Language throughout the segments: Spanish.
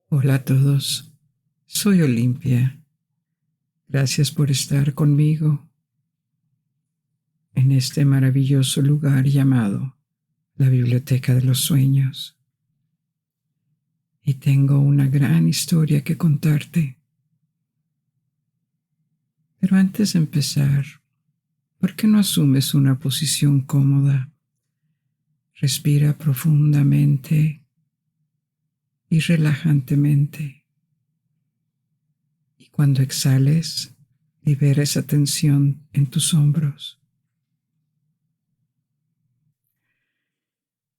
Hola a todos, soy Olimpia. Gracias por estar conmigo en este maravilloso lugar llamado la Biblioteca de los Sueños. Y tengo una gran historia que contarte. Pero antes de empezar, ¿por qué no asumes una posición cómoda? Respira profundamente y relajantemente. Y cuando exhales, libera esa tensión en tus hombros.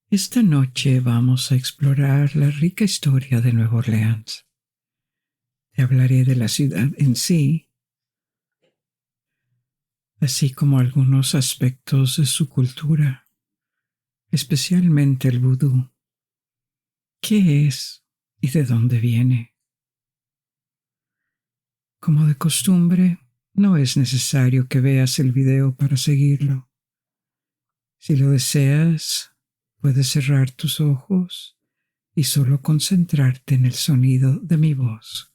Esta noche vamos a explorar la rica historia de Nueva Orleans. Te hablaré de la ciudad en sí, así como algunos aspectos de su cultura, especialmente el vudú. ¿Qué es y de dónde viene? Como de costumbre, no es necesario que veas el video para seguirlo. Si lo deseas, puedes cerrar tus ojos y solo concentrarte en el sonido de mi voz,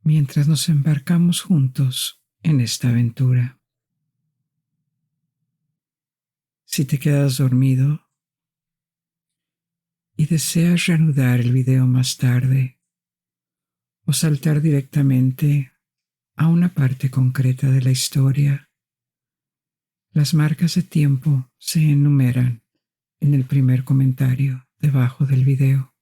mientras nos embarcamos juntos en esta aventura. Si te quedas dormido y deseas reanudar el video más tarde o saltar directamente a una parte concreta de la historia, las marcas de tiempo se enumeran en el primer comentario debajo del video.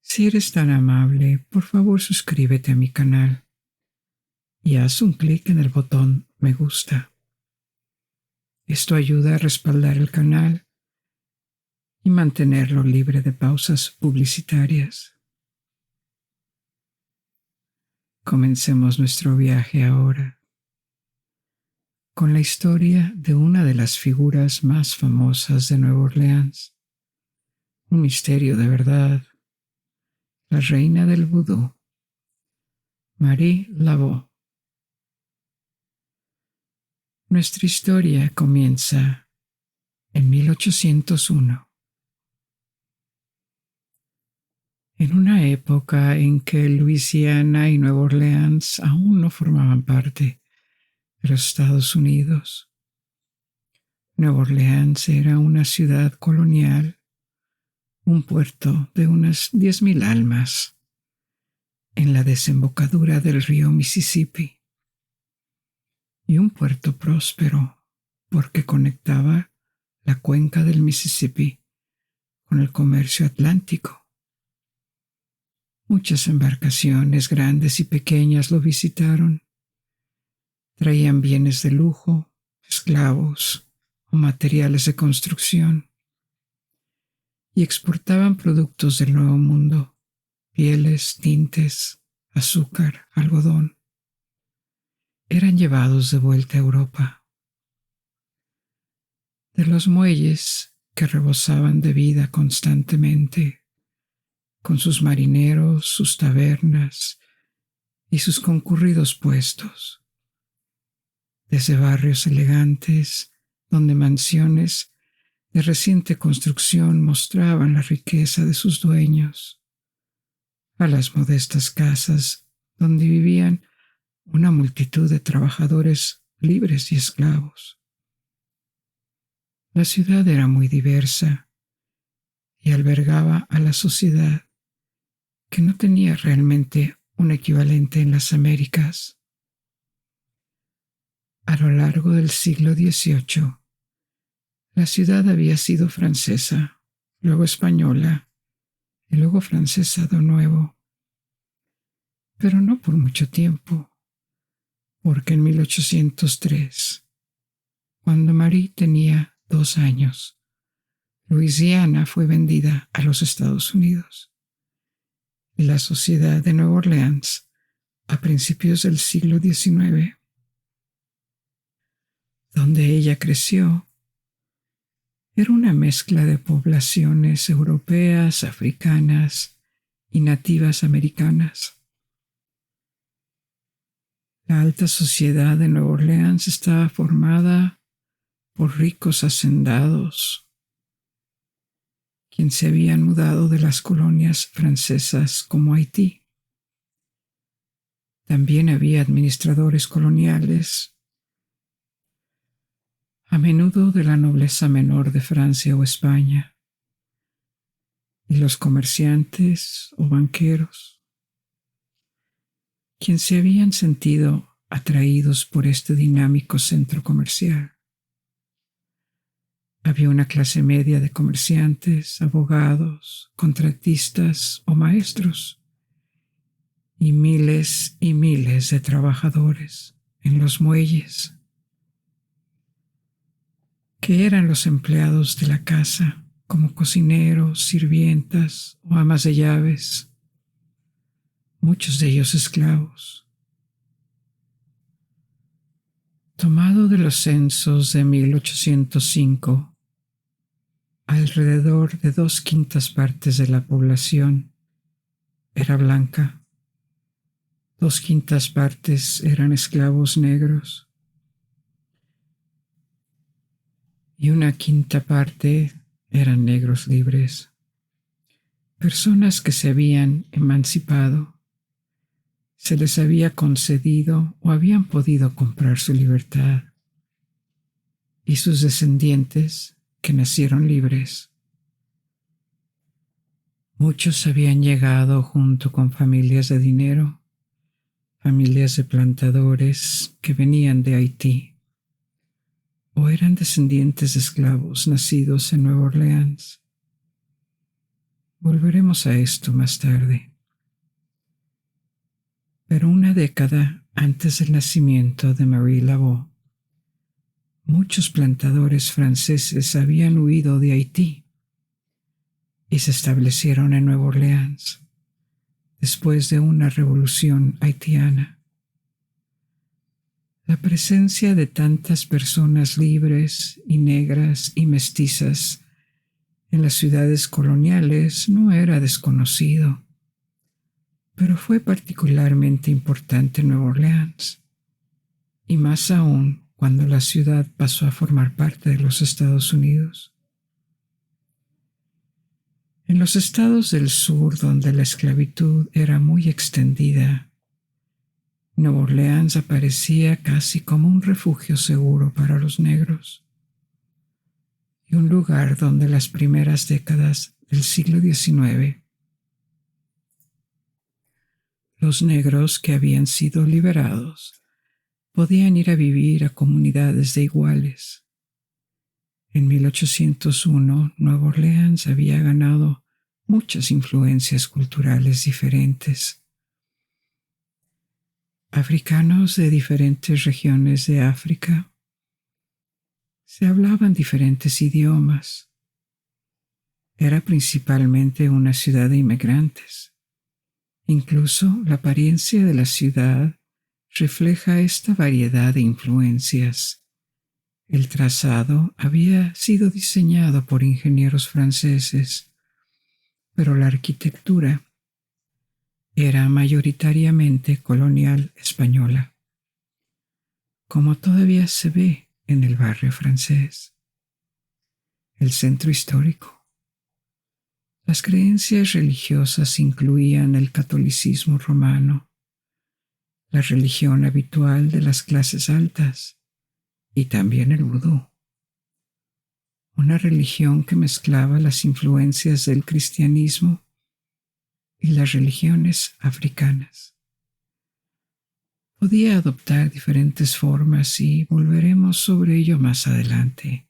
Si eres tan amable, por favor suscríbete a mi canal y haz un clic en el botón me gusta. Esto ayuda a respaldar el canal y mantenerlo libre de pausas publicitarias. Comencemos nuestro viaje ahora con la historia de una de las figuras más famosas de Nueva Orleans. Un misterio de verdad. La reina del vudú, Marie Laveau. Nuestra historia comienza en 1801. En una época en que Luisiana y Nueva Orleans aún no formaban parte de los Estados Unidos. Nueva Orleans era una ciudad colonial, un puerto de unas 10,000 almas en la desembocadura del río Mississippi, y un puerto próspero porque conectaba la cuenca del Mississippi con el comercio atlántico. Muchas embarcaciones grandes y pequeñas lo visitaron. Traían bienes de lujo, esclavos o materiales de construcción, y exportaban productos del Nuevo Mundo: pieles, tintes, azúcar, algodón. Eran llevados de vuelta a Europa. De los muelles que rebosaban de vida constantemente, con sus marineros, sus tabernas y sus concurridos puestos. Desde barrios elegantes, donde mansiones de reciente construcción mostraban la riqueza de sus dueños, a las modestas casas donde vivían una multitud de trabajadores libres y esclavos. La ciudad era muy diversa y albergaba a la sociedad que no tenía realmente un equivalente en las Américas. A lo largo del siglo XVIII, la ciudad había sido francesa, luego española y luego francesa de nuevo. Pero no por mucho tiempo, porque en 1803, cuando Marie tenía 2 años, Luisiana fue vendida a los Estados Unidos, y la sociedad de Nueva Orleans, a principios del siglo XIX, donde ella creció, era una mezcla de poblaciones europeas, africanas y nativas americanas. La alta sociedad de Nueva Orleans estaba formada por ricos hacendados, quien se habían mudado de las colonias francesas como Haití. También había administradores coloniales, a menudo de la nobleza menor de Francia o España, y los comerciantes o banqueros, quienes se habían sentido atraídos por este dinámico centro comercial. Había una clase media de comerciantes, abogados, contratistas o maestros, y miles de trabajadores en los muelles, que eran los empleados de la casa, como cocineros, sirvientas o amas de llaves, muchos de ellos esclavos. Tomado de los censos de 1805, alrededor de 2/5 partes de la población era blanca, 2/5 partes eran esclavos negros y 1/5 parte eran negros libres, personas que se habían emancipado, se les había concedido o habían podido comprar su libertad, y sus descendientes que nacieron libres. Muchos habían llegado junto con familias de dinero, familias de plantadores que venían de Haití, o eran descendientes de esclavos nacidos en Nueva Orleans. Volveremos a esto más tarde. Pero una década antes del nacimiento de Marie Laveau, muchos plantadores franceses habían huido de Haití y se establecieron en Nueva Orleans después de una revolución haitiana. La presencia de tantas personas libres y negras y mestizas en las ciudades coloniales no era desconocido, pero fue particularmente importante en Nueva Orleans, y más aún cuando la ciudad pasó a formar parte de los Estados Unidos. En los estados del sur, donde la esclavitud era muy extendida, Nueva Orleans aparecía casi como un refugio seguro para los negros, y un lugar donde las primeras décadas del siglo XIX los negros que habían sido liberados podían ir a vivir a comunidades de iguales. En 1801, Nueva Orleans había ganado muchas influencias culturales diferentes. Africanos de diferentes regiones de África se hablaban diferentes idiomas. Era principalmente una ciudad de inmigrantes. Incluso la apariencia de la ciudad refleja esta variedad de influencias. El trazado había sido diseñado por ingenieros franceses, pero la arquitectura era mayoritariamente colonial española, como todavía se ve en el barrio francés. El centro histórico. Las creencias religiosas incluían el catolicismo romano, la religión habitual de las clases altas, y también el vudú, una religión que mezclaba las influencias del cristianismo y las religiones africanas. Podía adoptar diferentes formas y volveremos sobre ello más adelante.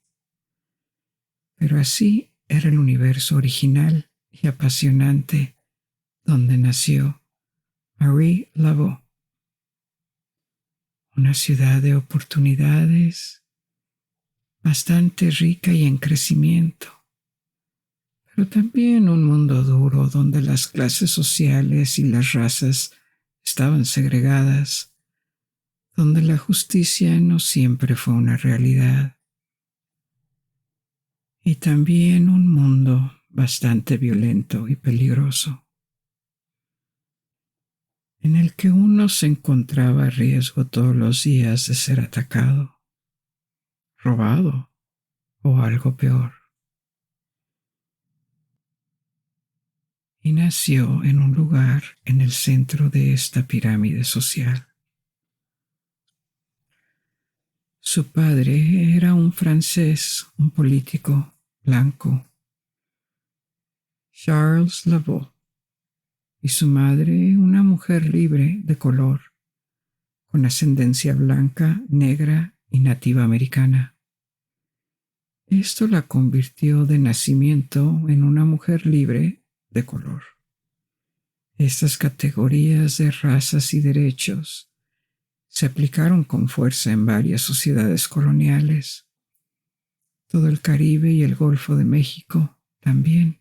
Pero así era el universo original y apasionante donde nació Marie Laveau. Una ciudad de oportunidades, bastante rica y en crecimiento, pero también un mundo duro donde las clases sociales y las razas estaban segregadas, donde la justicia no siempre fue una realidad. Y también un mundo bastante violento y peligroso, en el que uno se encontraba a riesgo todos los días de ser atacado, robado o algo peor. y nació en un lugar en el centro de esta pirámide social. Su padre era un francés, un político blanco, Charles Lavaux, y su madre una mujer libre de color, con ascendencia blanca, negra y nativa americana. Esto la convirtió de nacimiento en una mujer libre de color. Estas categorías de razas y derechos se aplicaron con fuerza en varias sociedades coloniales. Todo el Caribe y el Golfo de México también.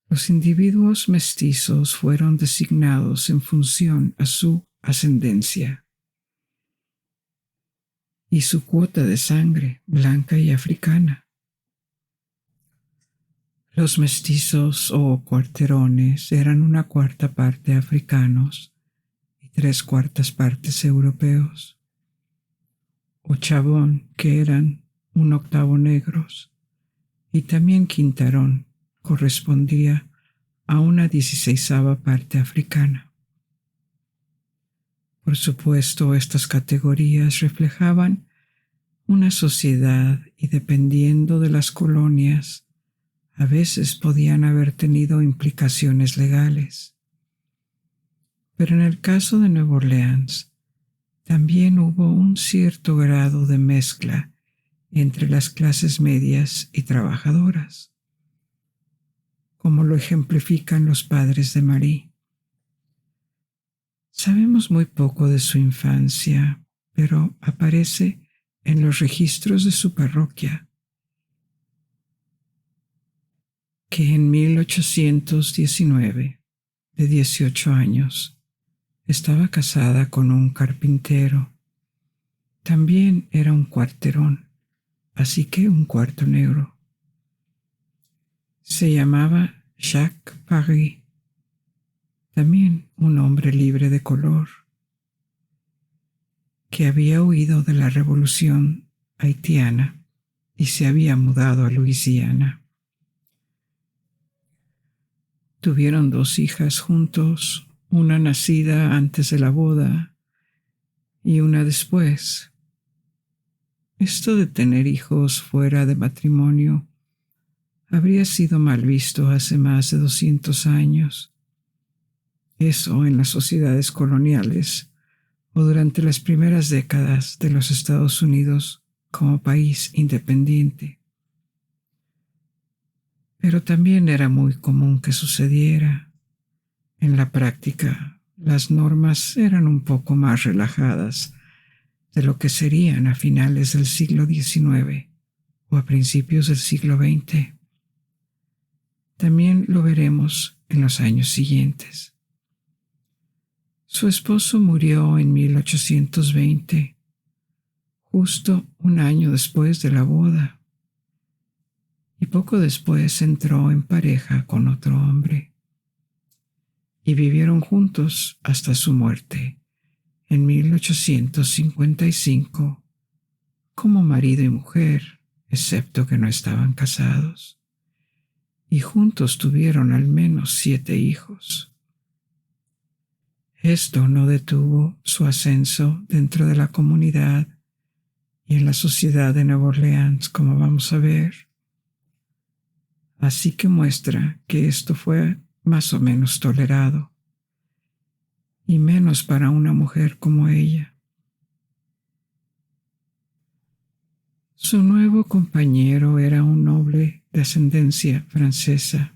Los individuos mestizos fueron designados en función a su ascendencia y su cuota de sangre blanca y africana. Los mestizos o cuarterones eran una cuarta parte africanos y 3/4 partes europeos, o chabón, que eran 1/8 negros, y también quintarón correspondía a una 16ª parte africana. Por supuesto, estas categorías reflejaban una sociedad y dependiendo de las colonias, a veces podían haber tenido implicaciones legales. Pero en el caso de Nueva Orleans, también hubo un cierto grado de mezcla entre las clases medias y trabajadoras, como lo ejemplifican los padres de Marie. Sabemos muy poco de su infancia, pero aparece en los registros de su parroquia que en 1819, de 18 años, estaba casada con un carpintero. También era un cuarterón, así que un cuarto negro. Se llamaba Jacques Paris, también un hombre libre de color, que había huido de la revolución haitiana y se había mudado a Luisiana. Tuvieron 2 hijas juntos, una nacida antes de la boda y una después. Esto de tener hijos fuera de matrimonio habría sido mal visto hace más de 200 años. Eso en las sociedades coloniales o durante las primeras décadas de los Estados Unidos como país independiente. Pero también era muy común que sucediera. En la práctica, las normas eran un poco más relajadas de lo que serían a finales del siglo XIX o a principios del siglo XX. También lo veremos en los años siguientes. Su esposo murió en 1820, justo un año después de la boda, y poco después entró en pareja con otro hombre, y vivieron juntos hasta su muerte en 1855, como marido y mujer, excepto que no estaban casados, y juntos tuvieron al menos 7 hijos. Esto no detuvo su ascenso dentro de la comunidad y en la sociedad de Nueva Orleans, como vamos a ver. Así que muestra que esto fue más o menos tolerado, y menos para una mujer como ella. Su nuevo compañero era un noble de ascendencia francesa.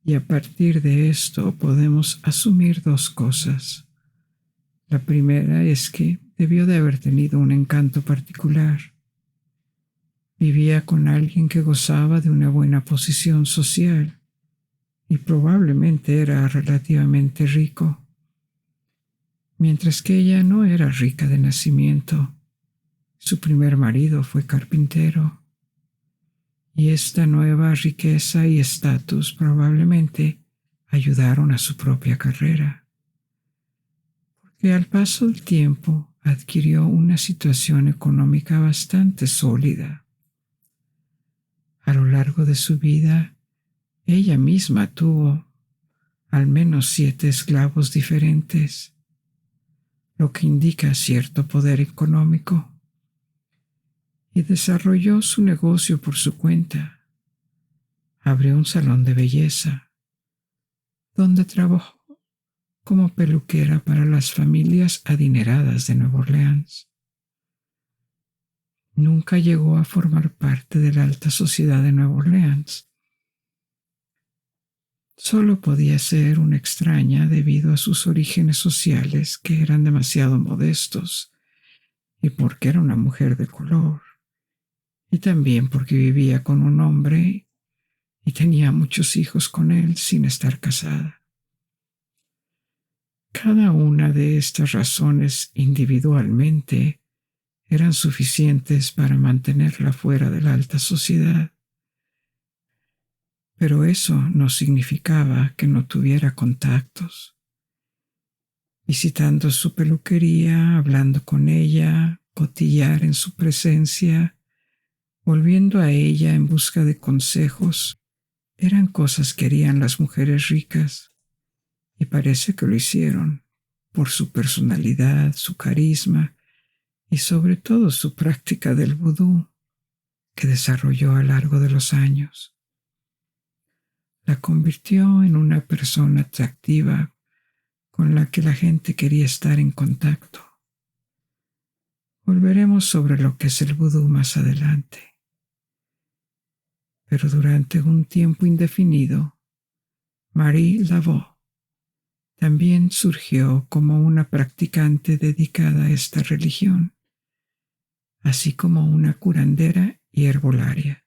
Y a partir de esto podemos asumir 2 cosas. La primera es que debió de haber tenido un encanto particular. Vivía con alguien que gozaba de una buena posición social y probablemente era relativamente rico, mientras que ella no era rica de nacimiento. Su primer marido fue carpintero. Y esta nueva riqueza y estatus probablemente ayudaron a su propia carrera, porque al paso del tiempo adquirió una situación económica bastante sólida. A lo largo de su vida, Ella misma tuvo al menos 7 esclavos diferentes, lo que indica cierto poder económico, y desarrolló su negocio por su cuenta. Abrió un salón de belleza, donde trabajó como peluquera para las familias adineradas de Nueva Orleans. Nunca llegó a formar parte de la alta sociedad de Nueva Orleans. Solo podía ser una extraña debido a sus orígenes sociales que eran demasiado modestos y porque era una mujer de color, y también porque vivía con un hombre y tenía muchos hijos con él sin estar casada. Cada una de estas razones individualmente eran suficientes para mantenerla fuera de la alta sociedad, pero eso no significaba que no tuviera contactos. Visitando su peluquería, hablando con ella, cotillar en su presencia, volviendo a ella en busca de consejos, eran cosas que harían las mujeres ricas, y parece que lo hicieron por su personalidad, su carisma y sobre todo su práctica del vudú que desarrolló a lo largo de los años. La convirtió en una persona atractiva con la que la gente quería estar en contacto. Volveremos sobre lo que es el vudú más adelante. Pero durante un tiempo indefinido, Marie Laveau también surgió como una practicante dedicada a esta religión, así como una curandera y herbolaria.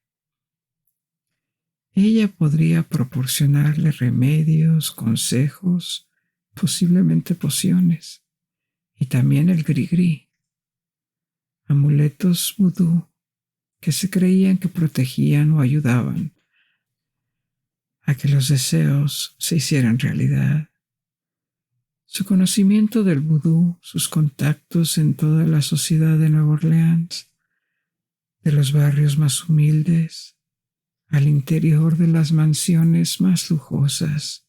Ella podría proporcionarle remedios, consejos, posiblemente pociones, y también el grigri, amuletos vudú que se creían que protegían o ayudaban a que los deseos se hicieran realidad. Su conocimiento del vudú, sus contactos en toda la sociedad de Nueva Orleans, de los barrios más humildes, al interior de las mansiones más lujosas,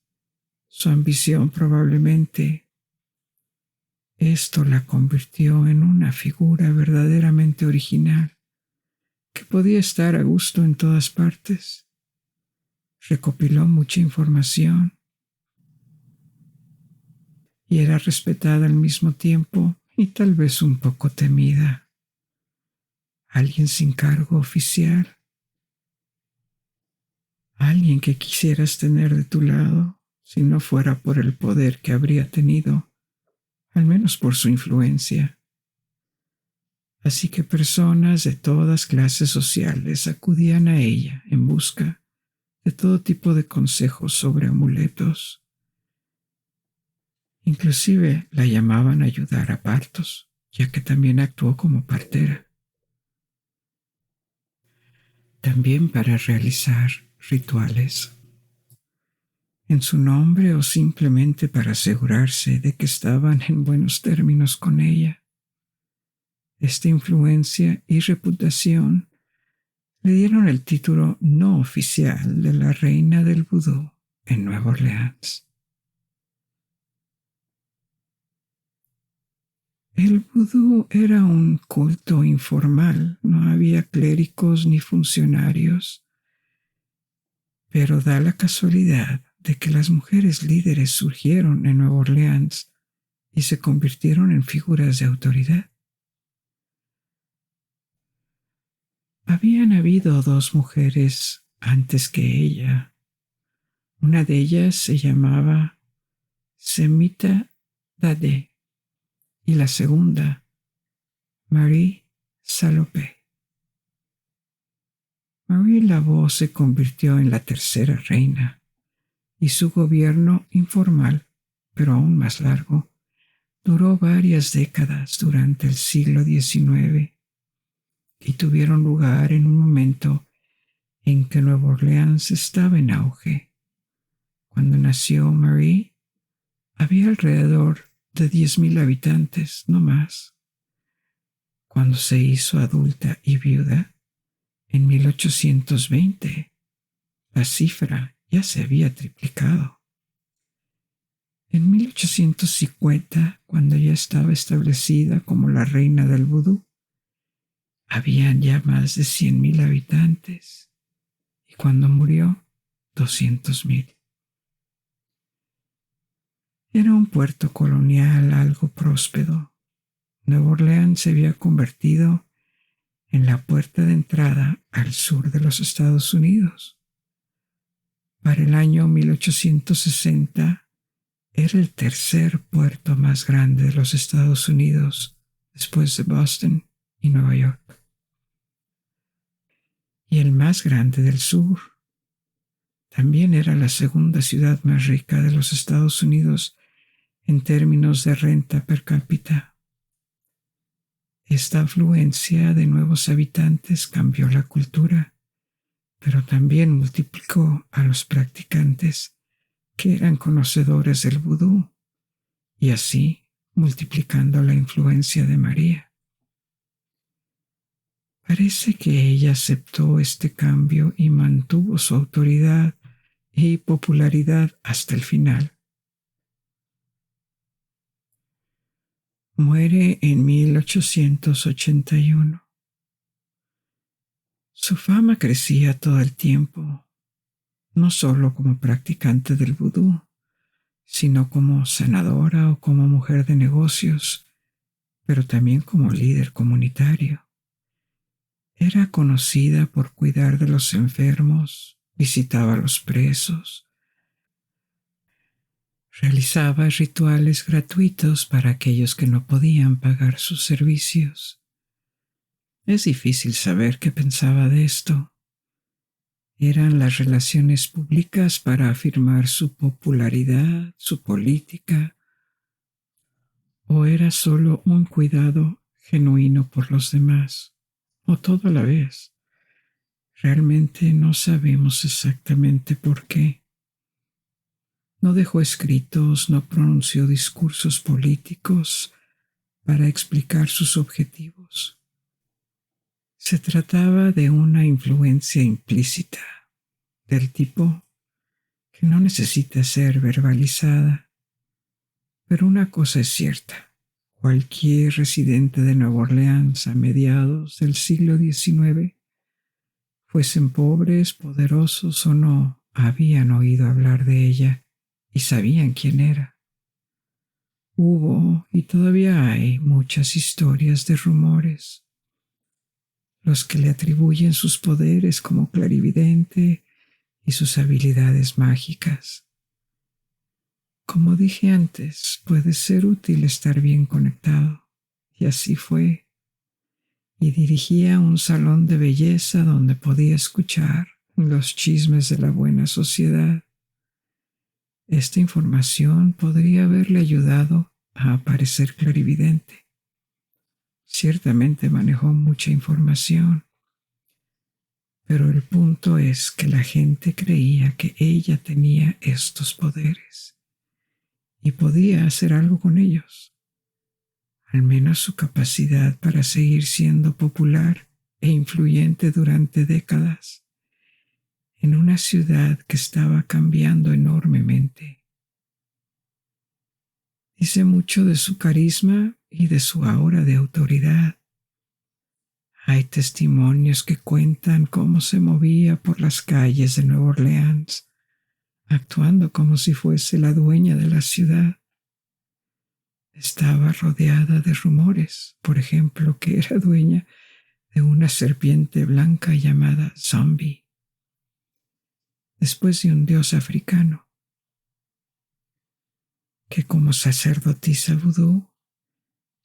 su ambición probablemente, esto la convirtió en una figura verdaderamente original, que podía estar a gusto en todas partes. Recopiló mucha información y era respetada al mismo tiempo y tal vez un poco temida. Alguien sin cargo oficial, alguien que quisieras tener de tu lado si no fuera por el poder que habría tenido, al menos por su influencia. Así que personas de todas clases sociales acudían a ella en busca de todo tipo de consejos sobre amuletos. Inclusive la llamaban a ayudar a partos, ya que también actuó como partera. También para realizar rituales en su nombre o simplemente para asegurarse de que estaban en buenos términos con ella. Esta influencia y reputación le dieron el título no oficial de la reina del vudú en Nueva Orleans. El vudú era un culto informal, no había clérigos ni funcionarios, pero da la casualidad de que las mujeres líderes surgieron en Nueva Orleans y se convirtieron en figuras de autoridad. Habían habido 2 mujeres antes que ella. Una de ellas se llamaba Semita Dadé y la segunda, Marie Salopé. Marie Laveau se convirtió en la tercera reina y su gobierno informal, pero aún más largo, duró varias décadas durante el siglo XIX y tuvieron lugar en un momento en que Nueva Orleans estaba en auge. Cuando nació Marie, había alrededor de 10,000 habitantes, no más. Cuando se hizo adulta y viuda, en 1820, la cifra ya se había triplicado. En 1850, cuando ya estaba establecida como la reina del vudú, habían ya más de 100,000 habitantes y cuando murió, 200,000. Era un puerto colonial algo próspero. Nueva Orleans se había convertido en la puerta de entrada al sur de los Estados Unidos. Para el año 1860 era el tercer puerto más grande de los Estados Unidos después de Boston y Nueva York. Y el más grande del sur. También era la segunda ciudad más rica de los Estados Unidos en términos de renta per cápita. Esta afluencia de nuevos habitantes cambió la cultura, pero también multiplicó a los practicantes que eran conocedores del vudú, y así multiplicando la influencia de María. Parece que ella aceptó este cambio y mantuvo su autoridad y popularidad hasta el final. Muere en 1881. Su fama crecía todo el tiempo, no solo como practicante del vudú, sino como sanadora o como mujer de negocios, pero también como líder comunitario. Era conocida por cuidar de los enfermos, visitaba a los presos, realizaba rituales gratuitos para aquellos que no podían pagar sus servicios. Es difícil saber qué pensaba de esto. ¿Eran las relaciones públicas para afirmar su popularidad, su política? ¿O era solo un cuidado genuino por los demás? ¿O todo a la vez? Realmente no sabemos exactamente por qué. No dejó escritos, no pronunció discursos políticos para explicar sus objetivos. Se trataba de una influencia implícita, del tipo que no necesita ser verbalizada. Pero una cosa es cierta, cualquier residente de Nueva Orleans a mediados del siglo XIX, fuesen pobres, poderosos o no, habían oído hablar de ella y sabían quién era. Hubo y todavía hay muchas historias de rumores. Los que le atribuyen sus poderes como clarividente y sus habilidades mágicas. Como dije antes, puede ser útil estar bien conectado, y así fue. Y dirigía un salón de belleza donde podía escuchar los chismes de la buena sociedad. Esta información podría haberle ayudado a parecer clarividente. Ciertamente manejó mucha información, pero el punto es que la gente creía que ella tenía estos poderes y podía hacer algo con ellos. Al menos su capacidad para seguir siendo popular e influyente durante décadas en una ciudad que estaba cambiando enormemente. Dice mucho de su carisma y de su aura de autoridad. Hay testimonios que cuentan cómo se movía por las calles de Nueva Orleans, actuando como si fuese la dueña de la ciudad. Estaba rodeada de rumores, por ejemplo, que era dueña de una serpiente blanca llamada Zombie, después de un dios africano, que como sacerdotisa vudú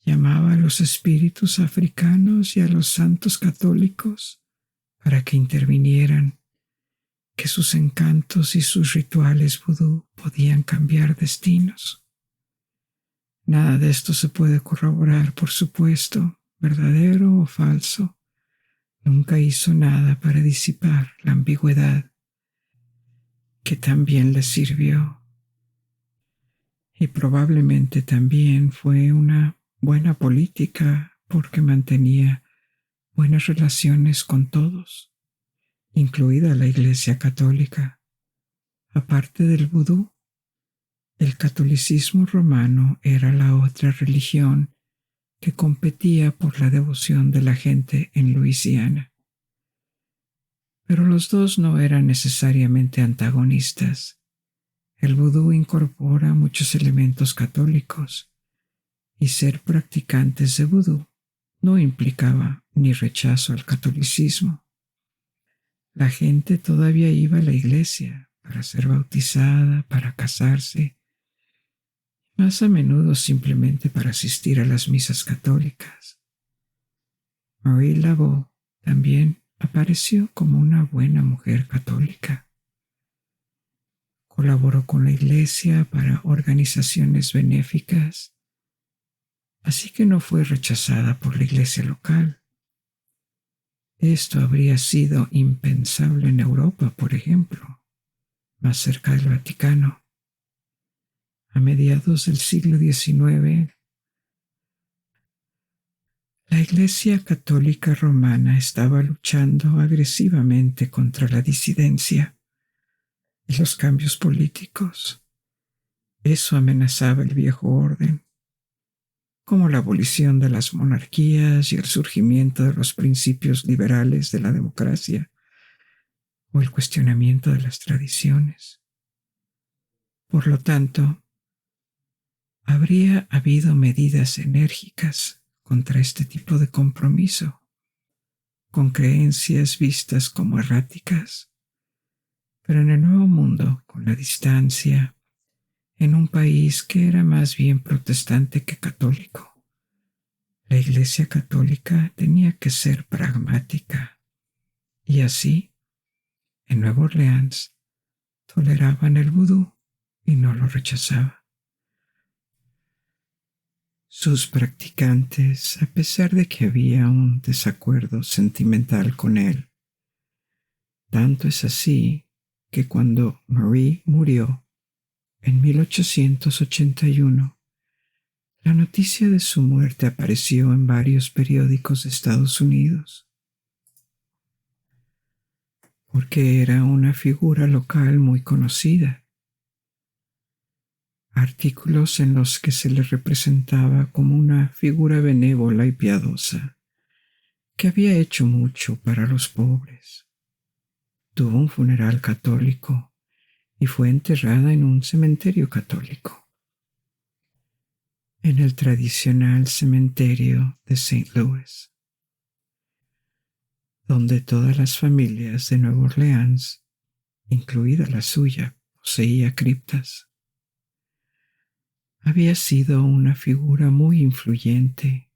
llamaba a los espíritus africanos y a los santos católicos para que intervinieran, que sus encantos y sus rituales vudú podían cambiar destinos. Nada de esto se puede corroborar, por supuesto, verdadero o falso. Nunca hizo nada para disipar la ambigüedad que también le sirvió. Y probablemente también fue una buena política porque mantenía buenas relaciones con todos, incluida la Iglesia Católica. Aparte del vudú, el catolicismo romano era la otra religión que competía por la devoción de la gente en Luisiana. Pero los dos no eran necesariamente antagonistas. El vudú incorpora muchos elementos católicos, y ser practicantes de vudú no implicaba ni rechazo al catolicismo. La gente todavía iba a la iglesia para ser bautizada, para casarse, más a menudo simplemente para asistir a las misas católicas. Marie Laveau también apareció como una buena mujer católica. Colaboró con la iglesia para organizaciones benéficas, así que no fue rechazada por la iglesia local. Esto habría sido impensable en Europa, por ejemplo, más cerca del Vaticano. A mediados del siglo XIX, la Iglesia Católica Romana estaba luchando agresivamente contra la disidencia y los cambios políticos. Eso amenazaba el viejo orden, como la abolición de las monarquías y el surgimiento de los principios liberales de la democracia o el cuestionamiento de las tradiciones. Por lo tanto, habría habido medidas enérgicas contra este tipo de compromiso, con creencias vistas como erráticas, pero en el Nuevo Mundo, con la distancia, en un país que era más bien protestante que católico, la Iglesia Católica tenía que ser pragmática, y así, en Nueva Orleans, toleraban el vudú y no lo rechazaban. Sus practicantes, a pesar de que había un desacuerdo sentimental con él, tanto es así que cuando Marie murió en 1881, la noticia de su muerte apareció en varios periódicos de Estados Unidos, porque era una figura local muy conocida. Artículos en los que se le representaba como una figura benévola y piadosa, que había hecho mucho para los pobres. Tuvo un funeral católico y fue enterrada en un cementerio católico, en el tradicional cementerio de St. Louis, donde todas las familias de Nueva Orleans, incluida la suya, poseía criptas. Había sido una figura muy influyente.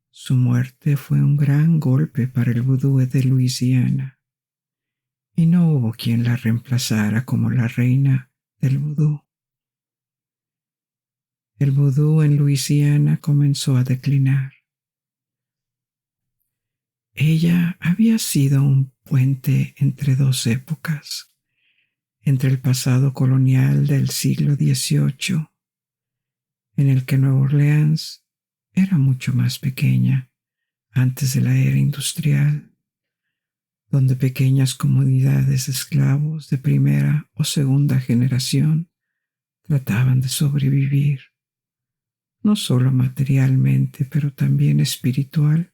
Su muerte fue un gran golpe para el vudú de Luisiana, y no hubo quien la reemplazara como la reina del vudú. El vudú en Luisiana comenzó a declinar. Ella había sido un puente entre dos épocas, entre el pasado colonial del siglo XVIII, en el que Nueva Orleans era mucho más pequeña antes de la era industrial, donde pequeñas comunidades de esclavos de primera o segunda generación trataban de sobrevivir, no solo materialmente, pero también espiritual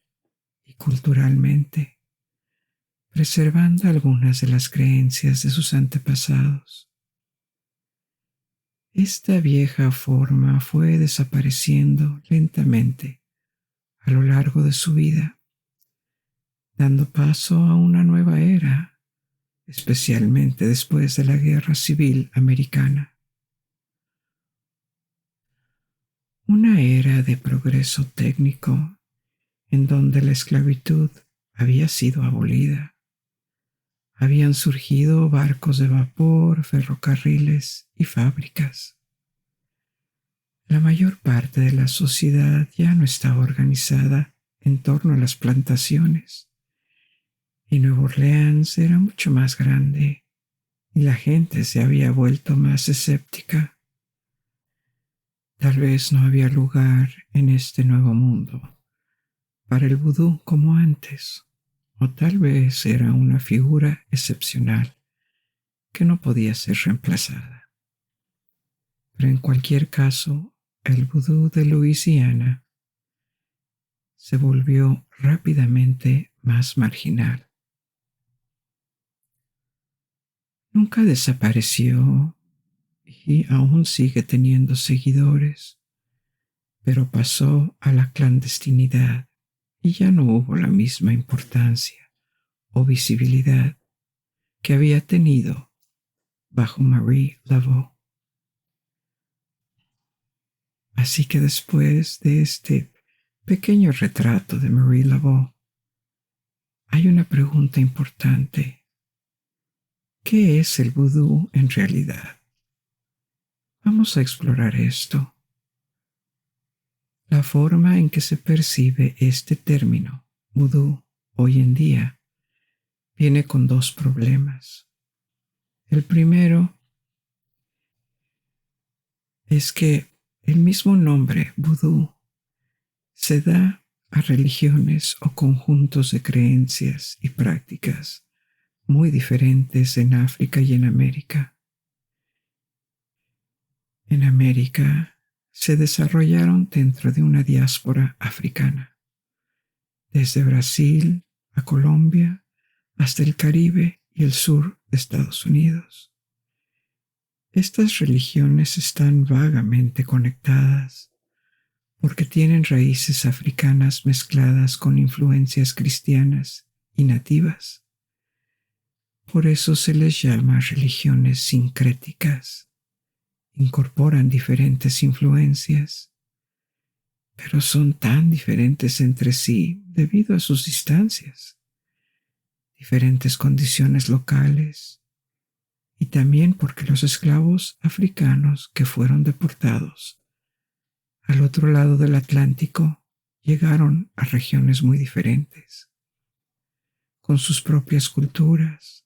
y culturalmente, preservando algunas de las creencias de sus antepasados. Esta vieja forma fue desapareciendo lentamente a lo largo de su vida, dando paso a una nueva era, especialmente después de la Guerra Civil Americana. Una era de progreso técnico en donde la esclavitud había sido abolida. Habían surgido barcos de vapor, ferrocarriles y fábricas. La mayor parte de la sociedad ya no estaba organizada en torno a las plantaciones, y Nueva Orleans era mucho más grande y la gente se había vuelto más escéptica. Tal vez no había lugar en este nuevo mundo para el vudú como antes, o tal vez era una figura excepcional que no podía ser reemplazada. Pero en cualquier caso, el vudú de Luisiana se volvió rápidamente más marginal. Nunca desapareció y aún sigue teniendo seguidores, pero pasó a la clandestinidad y ya no hubo la misma importancia o visibilidad que había tenido bajo Marie Laveau. Así que después de este pequeño retrato de Marie Laveau, hay una pregunta importante. ¿Qué es el vudú en realidad? Vamos a explorar esto. La forma en que se percibe este término, vudú, hoy en día, viene con dos problemas. El primero es que el mismo nombre, vudú, se da a religiones o conjuntos de creencias y prácticas muy diferentes en África y en América. En América se desarrollaron dentro de una diáspora africana, desde Brasil a Colombia hasta el Caribe y el sur de Estados Unidos. Estas religiones están vagamente conectadas porque tienen raíces africanas mezcladas con influencias cristianas y nativas. Por eso se les llama religiones sincréticas. Incorporan diferentes influencias, pero son tan diferentes entre sí debido a sus distancias, diferentes condiciones locales y también porque los esclavos africanos que fueron deportados al otro lado del Atlántico llegaron a regiones muy diferentes, con sus propias culturas.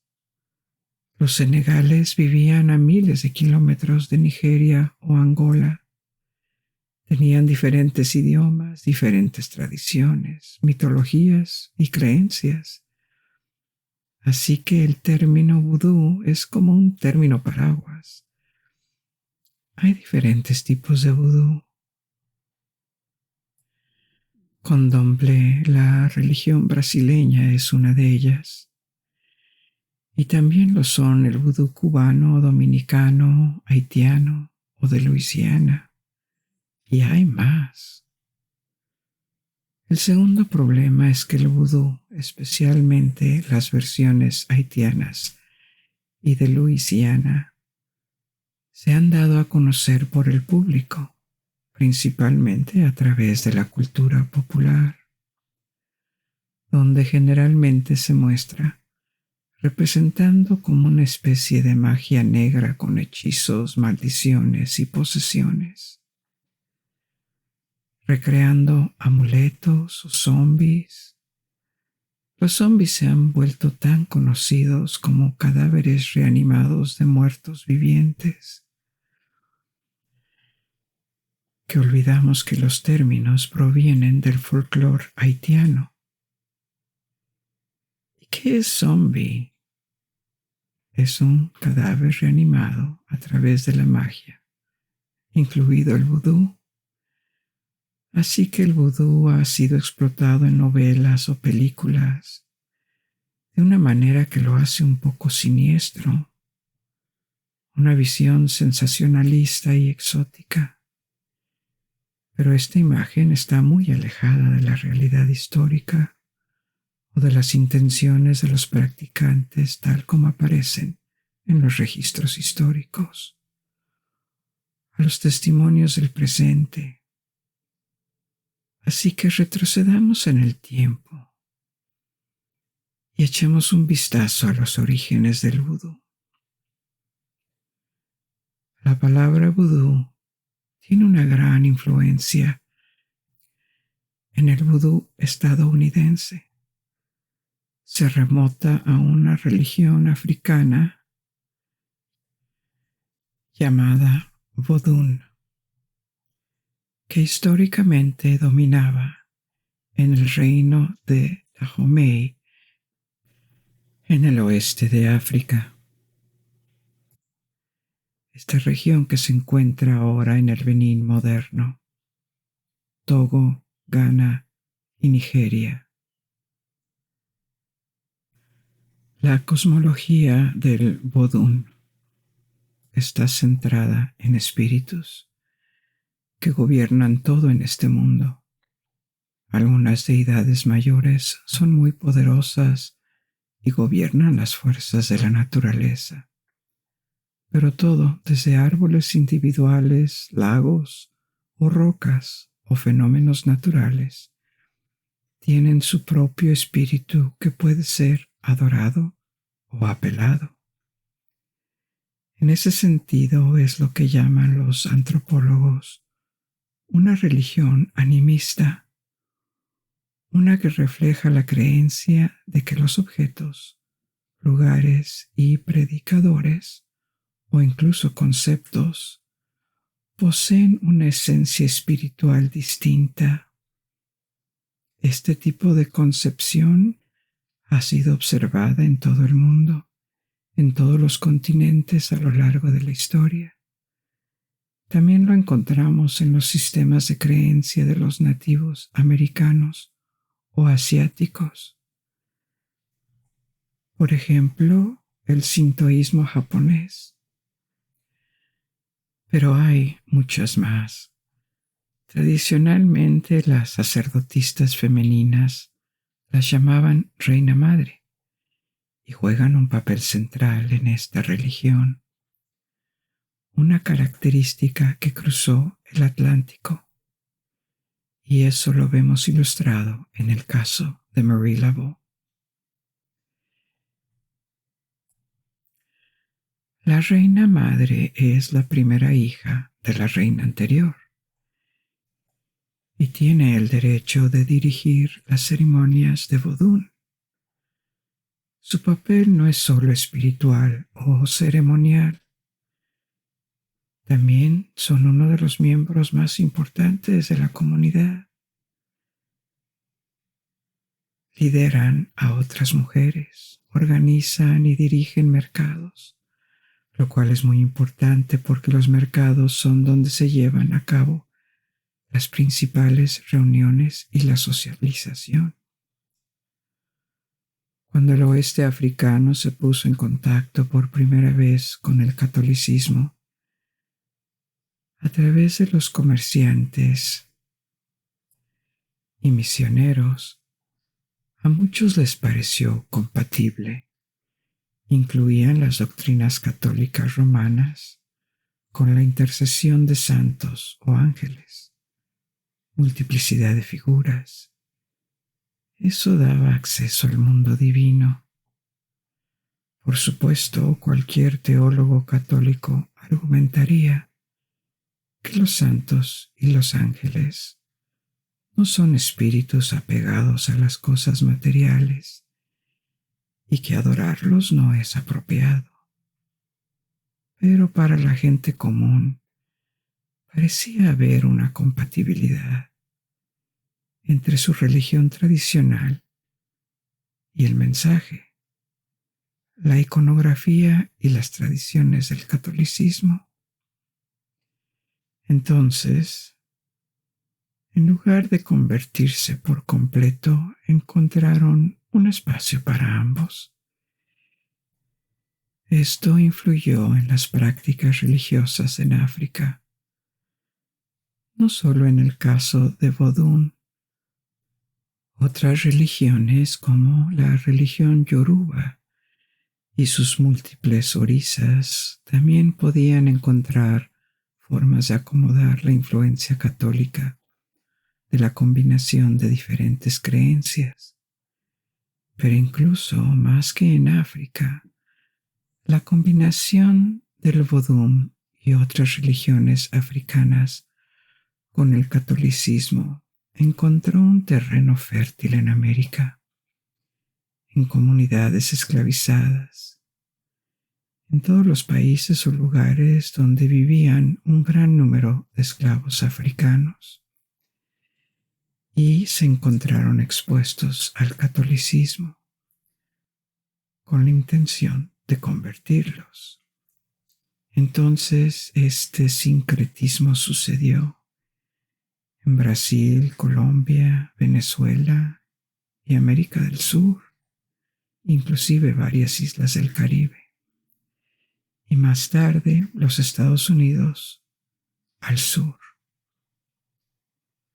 Los senegales vivían a miles de kilómetros de Nigeria o Angola. Tenían diferentes idiomas, diferentes tradiciones, mitologías y creencias. Así que el término vudú es como un término paraguas. Hay diferentes tipos de vudú. Candomblé, la religión brasileña, es una de ellas. Y también lo son el vudú cubano, dominicano, haitiano o de Luisiana. Y hay más. El segundo problema es que el vudú, especialmente las versiones haitianas y de Luisiana, se han dado a conocer por el público, principalmente a través de la cultura popular, donde generalmente se muestra representando como una especie de magia negra con hechizos, maldiciones y posesiones, recreando amuletos o zombies. Los zombies se han vuelto tan conocidos como cadáveres reanimados de muertos vivientes, que olvidamos que los términos provienen del folclore haitiano. ¿Y qué es zombie? Es un cadáver reanimado a través de la magia, incluido el vudú. Así que el vudú ha sido explotado en novelas o películas de una manera que lo hace un poco siniestro, una visión sensacionalista y exótica. Pero esta imagen está muy alejada de la realidad histórica o de las intenciones de los practicantes tal como aparecen en los registros históricos, a los testimonios del presente. Así que retrocedamos en el tiempo y echemos un vistazo a los orígenes del vudú. La palabra vudú tiene una gran influencia en el vudú estadounidense. Se remota a una religión africana llamada Vodun, que históricamente dominaba en el reino de Dahomey en el oeste de África. esta región que se encuentra ahora en el Benín moderno, Togo, Ghana y Nigeria. La cosmología del Vodun está centrada en espíritus que gobiernan todo en este mundo. Algunas deidades mayores son muy poderosas y gobiernan las fuerzas de la naturaleza. Pero todo, desde árboles individuales, lagos o rocas o fenómenos naturales, tienen su propio espíritu que puede ser adorado o apelado. En ese sentido es lo que llaman los antropólogos una religión animista, una que refleja la creencia de que los objetos, lugares y predicadores, o incluso conceptos, poseen una esencia espiritual distinta. Este tipo de concepción ha sido observada en todo el mundo, en todos los continentes a lo largo de la historia. También lo encontramos en los sistemas de creencia de los nativos americanos o asiáticos. Por ejemplo, el sintoísmo japonés. Pero hay muchas más. Tradicionalmente las sacerdotisas femeninas las llamaban Reina Madre y juegan un papel central en esta religión, una característica que cruzó el Atlántico, y eso lo vemos ilustrado en el caso de Marie Laveau. La Reina Madre es la primera hija de la reina anterior y tiene el derecho de dirigir las ceremonias de Vodun. Su papel no es solo espiritual o ceremonial, también son uno de los miembros más importantes de la comunidad. Lideran a otras mujeres, organizan y dirigen mercados, lo cual es muy importante porque los mercados son donde se llevan a cabo las principales reuniones y la socialización. Cuando el oeste africano se puso en contacto por primera vez con el catolicismo, a través de los comerciantes y misioneros, a muchos les pareció compatible. Incluían las doctrinas católicas romanas con la intercesión de santos o ángeles, multiplicidad de figuras. Eso daba acceso al mundo divino. Por supuesto, cualquier teólogo católico argumentaría que los santos y los ángeles no son espíritus apegados a las cosas materiales y que adorarlos no es apropiado. Pero para la gente común parecía haber una compatibilidad entre su religión tradicional y el mensaje, la iconografía y las tradiciones del catolicismo. Entonces, en lugar de convertirse por completo, encontraron un espacio para ambos. Esto influyó en las prácticas religiosas en África, no solo en el caso de Vodun. Otras religiones como la religión Yoruba y sus múltiples orisas también podían encontrar formas de acomodar la influencia católica de la combinación de diferentes creencias. Pero incluso más que en África, la combinación del vodú y otras religiones africanas con el catolicismo encontró un terreno fértil en América, en comunidades esclavizadas, en todos los países o lugares donde vivían un gran número de esclavos africanos, y se encontraron expuestos al Entonces este sincretismo sucedió en Brasil, Colombia, Venezuela y América del Sur, inclusive varias islas del Caribe. Y más tarde los Estados Unidos al sur.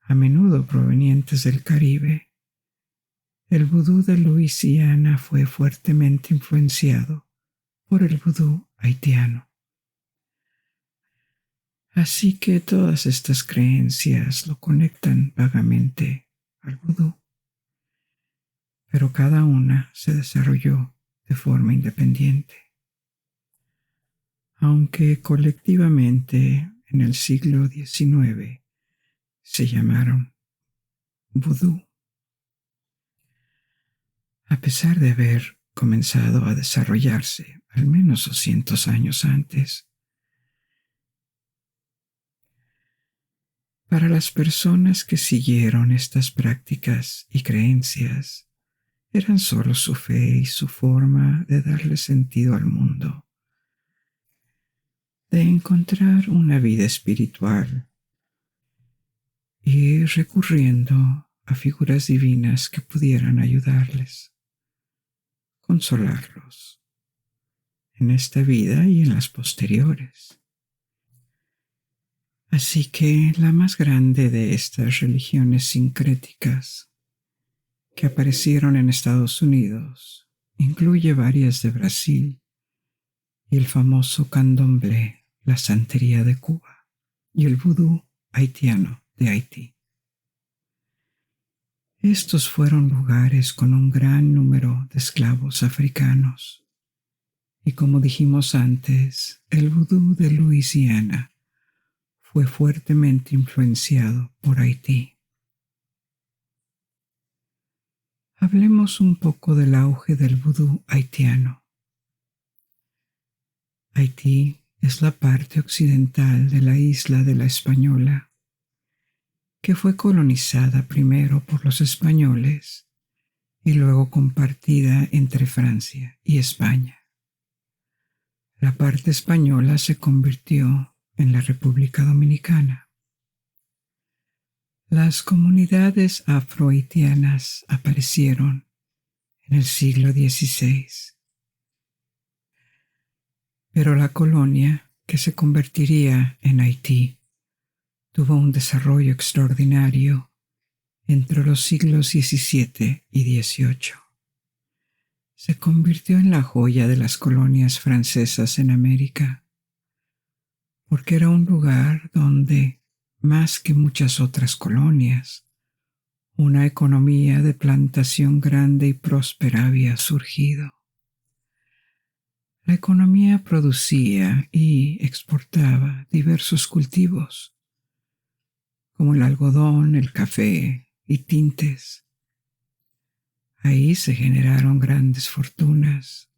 A menudo provenientes del Caribe, el vudú de Luisiana fue fuertemente influenciado por el vudú haitiano. Así que todas estas creencias lo conectan vagamente al vudú, pero cada una se desarrolló de forma independiente. Aunque colectivamente en el siglo XIX se llamaron vudú, a pesar de haber comenzado a desarrollarse al menos 200 años antes. Para las personas que siguieron estas prácticas y creencias, eran solo su fe y su forma de darle sentido al mundo, de encontrar una vida espiritual y recurriendo a figuras divinas que pudieran ayudarles, consolarlos en esta vida y en las posteriores. Así que la más grande de estas religiones sincréticas que aparecieron en Estados Unidos incluye varias de Brasil y el famoso candomblé, la santería de Cuba y el vudú haitiano de Haití. Estos fueron lugares con un gran número de esclavos africanos y, como dijimos antes, el vudú de Luisiana fue fuertemente influenciado por Haití. Hablemos un poco del auge del vudú haitiano. Haití es la parte occidental de la isla de la Española, que fue colonizada primero por los españoles y luego compartida entre Francia y España. La parte española se convirtió en la República Dominicana. Las comunidades afrohaitianas aparecieron en el siglo XVI, pero la colonia, que se convertiría en Haití, tuvo un desarrollo extraordinario entre los siglos XVII y XVIII. Se convirtió en la joya de las colonias francesas en América, porque era un lugar donde, más que muchas otras colonias, una economía de plantación grande y próspera había surgido. La economía producía y exportaba diversos cultivos, como el algodón, el café y tintes. Ahí se generaron grandes fortunas.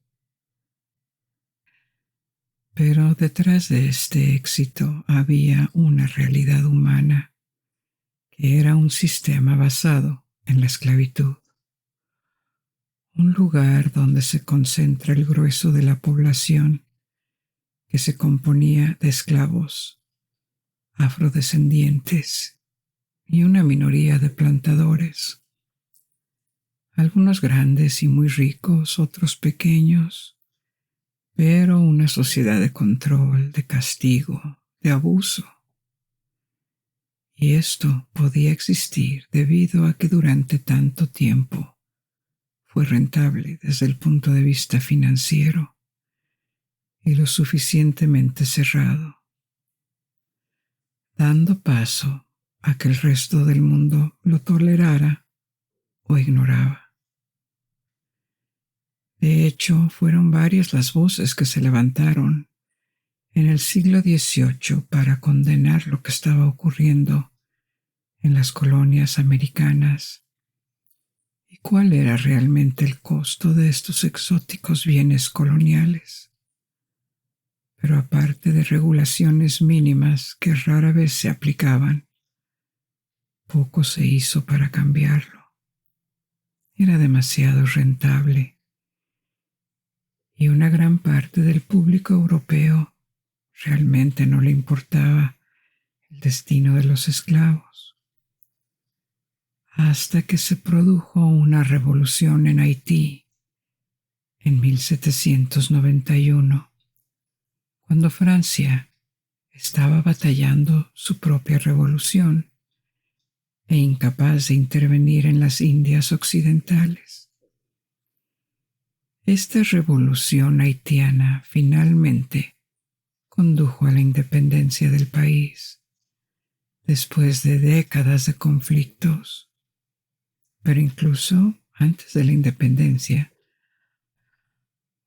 Pero detrás de este éxito había una realidad humana, que era un sistema basado en la esclavitud. Un lugar donde se concentra el grueso de la población, que se componía de esclavos, afrodescendientes y una minoría de plantadores. Algunos grandes y muy ricos, otros pequeños, pero una sociedad de control, de castigo, de abuso. Y esto podía existir debido a que durante tanto tiempo fue rentable desde el punto de vista financiero y lo suficientemente cerrado, dando paso a que el resto del mundo lo tolerara o ignoraba. De hecho, fueron varias las voces que se levantaron en el siglo XVIII para condenar lo que estaba ocurriendo en las colonias americanas y cuál era realmente el costo de estos exóticos bienes coloniales. Pero aparte de regulaciones mínimas que rara vez se aplicaban, poco se hizo para cambiarlo. Era demasiado rentable y una gran parte del público europeo Realmente no le importaba el destino de los esclavos. Hasta que se produjo una revolución en Haití en 1791, cuando Francia estaba batallando su propia revolución e incapaz de intervenir en las Indias Occidentales. Esta revolución haitiana finalmente condujo a la independencia del país, después de décadas de conflictos. Pero incluso antes de la independencia,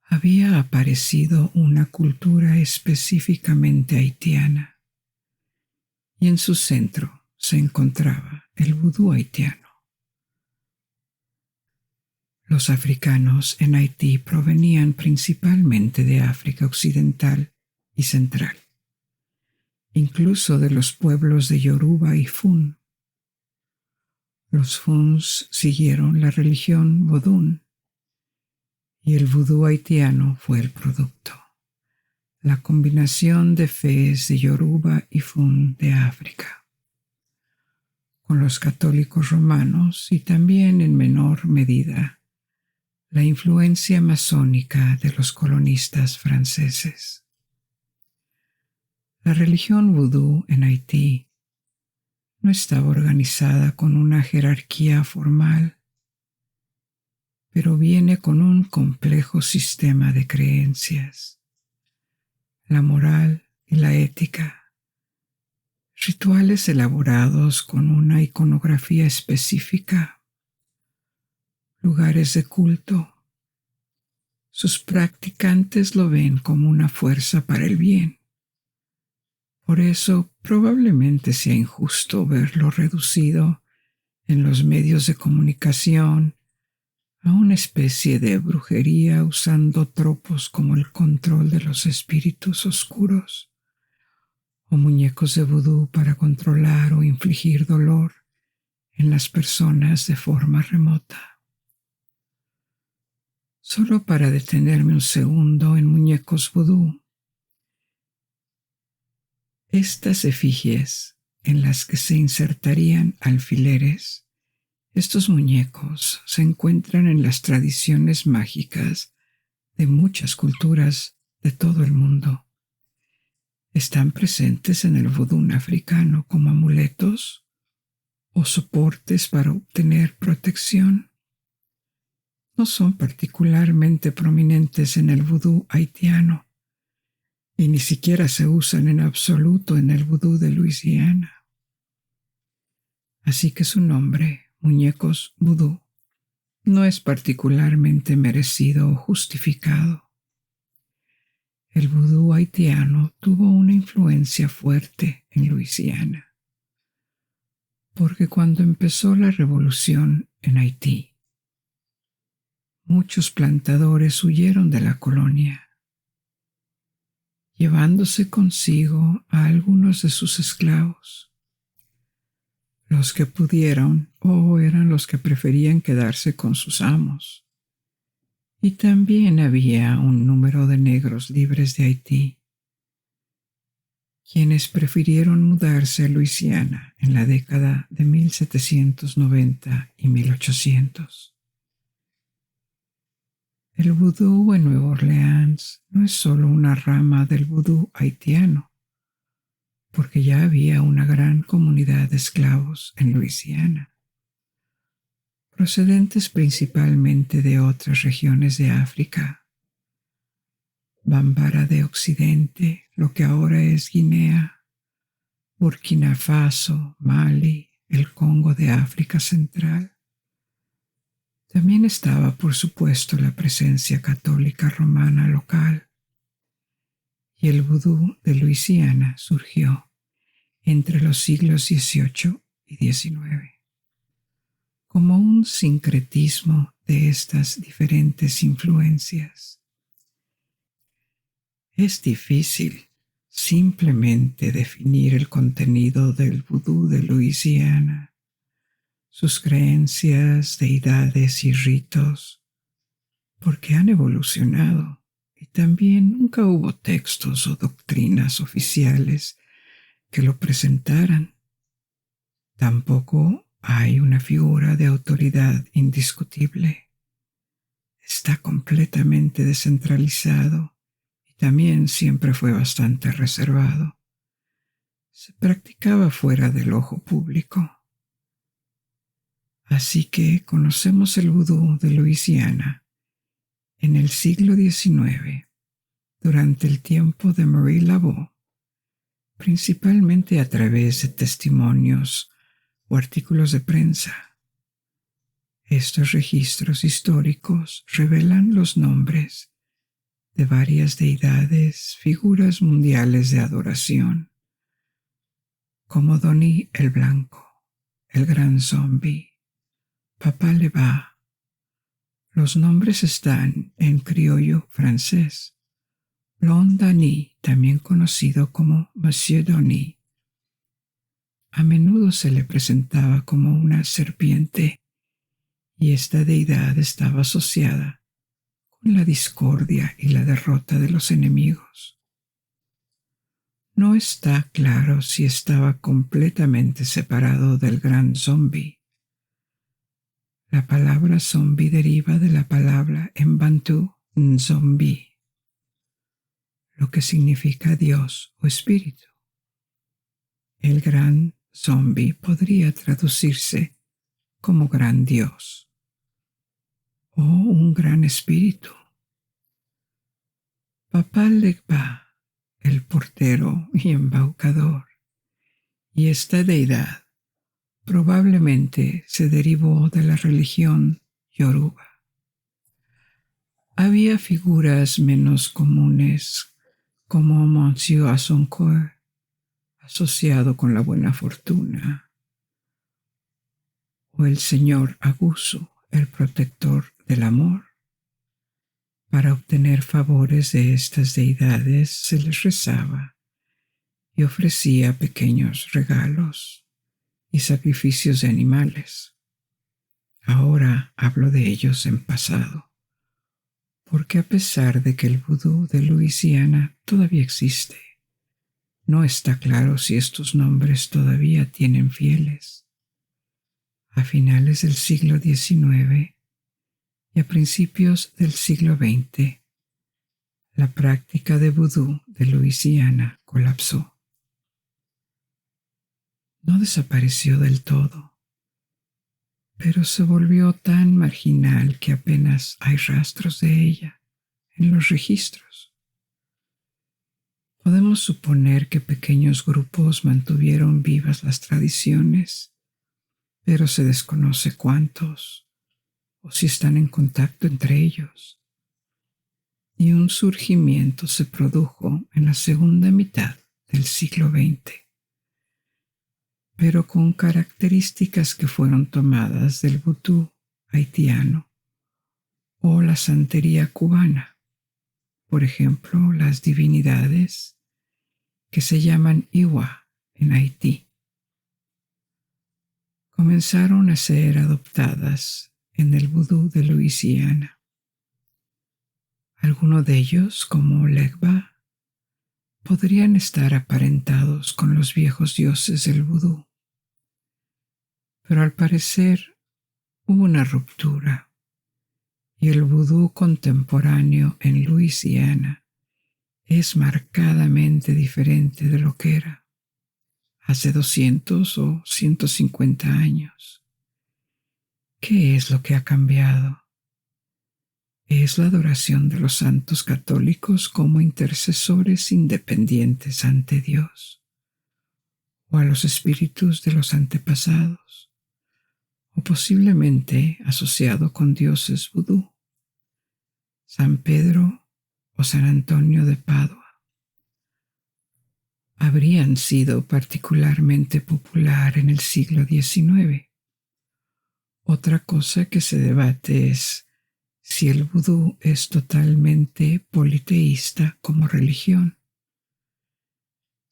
había aparecido una cultura específicamente haitiana, y en su centro se encontraba el vudú haitiano. Los africanos en Haití provenían principalmente de África Occidental y Central, incluso de los pueblos de Yoruba y Fun. Los Funs siguieron la religión vodún y el vudú haitiano fue el producto, la combinación de fees de Yoruba y Fun de África, con los católicos romanos y también en menor medida la influencia masónica de los colonistas franceses. La religión vudú en Haití no estaba organizada con una jerarquía formal, pero viene con un complejo sistema de creencias, la moral y la ética, rituales elaborados con una iconografía específica, lugares de culto. Sus practicantes lo ven como una fuerza para el bien. Por eso probablemente sea injusto verlo reducido en los medios de comunicación a una especie de brujería usando tropos como el control de los espíritus oscuros o muñecos de vudú para controlar o infligir dolor en las personas de forma remota. Solo para detenerme un segundo en muñecos vudú. Estas efigies en las que se insertarían alfileres, estos muñecos se encuentran en las tradiciones mágicas de muchas culturas de todo el mundo. Están presentes en el vudú africano como amuletos o soportes para obtener protección. No son particularmente prominentes en el vudú haitiano y ni siquiera se usan en absoluto en el vudú de Luisiana. Así que su nombre, muñecos vudú, no es particularmente merecido o justificado. El vudú haitiano tuvo una influencia fuerte en Luisiana, porque cuando empezó la revolución en Haití, muchos plantadores huyeron de la colonia, llevándose consigo a algunos de sus esclavos. Los que pudieron eran los que preferían quedarse con sus amos. Y también había un número de negros libres de Haití, quienes prefirieron mudarse a Luisiana en la década de 1790 y 1800. El vudú en Nueva Orleans no es solo una rama del vudú haitiano, porque ya había una gran comunidad de esclavos en Luisiana, procedentes principalmente de otras regiones de África, Bambara de Occidente, lo que ahora es Guinea, Burkina Faso, Mali, el Congo de África Central. También estaba, por supuesto, la presencia católica romana local, y el vudú de Luisiana surgió entre los siglos XVIII y XIX, como un sincretismo de estas diferentes influencias. Es difícil simplemente definir el contenido del vudú de Luisiana, sus creencias, deidades y ritos, porque han evolucionado y también nunca hubo textos o doctrinas oficiales que lo presentaran. Tampoco hay una figura de autoridad indiscutible. Está completamente descentralizado y también siempre fue bastante reservado. Se practicaba fuera del ojo público. Así que conocemos el vudú de Luisiana en el siglo XIX, durante el tiempo de Marie Laveau, principalmente a través de testimonios o artículos de prensa. Estos registros históricos revelan los nombres de varias deidades, figuras mundiales de adoración, como Doni el Blanco, el Gran Zombie, Papa Lebas. Los nombres están en criollo francés. Blond Dani, también conocido como Monsieur Doni. A menudo se le presentaba como una serpiente, y esta deidad estaba asociada con la discordia y la derrota de los enemigos. No está claro si estaba completamente separado del gran zombie. La palabra zombie deriva de la palabra en bantú nzombi, lo que significa Dios o espíritu. El gran zombie podría traducirse como gran Dios o un gran espíritu. Papa Legba, el portero y embaucador, y esta deidad probablemente se derivó de la religión yoruba. Había figuras menos comunes como Monsieur Asuncourt, asociado con la buena fortuna, o el señor Aguso, el protector del amor. Para obtener favores de estas deidades se les rezaba y ofrecía pequeños regalos y sacrificios de animales. Ahora hablo de ellos en pasado, porque a pesar de que el vudú de Luisiana todavía existe, no está claro si estos nombres todavía tienen fieles. A finales del siglo XIX y a principios del siglo XX, la práctica de vudú de Luisiana colapsó. No desapareció del todo, pero se volvió tan marginal que apenas hay rastros de ella en los registros. Podemos suponer que pequeños grupos mantuvieron vivas las tradiciones, pero se desconoce cuántos o si están en contacto entre ellos. Y un surgimiento se produjo en la segunda mitad del siglo XX, pero con características que fueron tomadas del vudú haitiano o la santería cubana. Por ejemplo, las divinidades que se llaman Iwa en Haití comenzaron a ser adoptadas en el vudú de Luisiana. Algunos de ellos, como Legba, podrían estar aparentados con los viejos dioses del vudú, pero al parecer hubo una ruptura y el vudú contemporáneo en Luisiana es marcadamente diferente de lo que era hace 200 o 150 años. ¿Qué es lo que ha cambiado? Es la adoración de los santos católicos como intercesores independientes ante Dios, o a los espíritus de los antepasados, o posiblemente asociado con dioses vudú, San Pedro o San Antonio de Padua. Habrían sido particularmente popular en el siglo XIX. Otra cosa que se debate es si el vudú es totalmente politeísta como religión.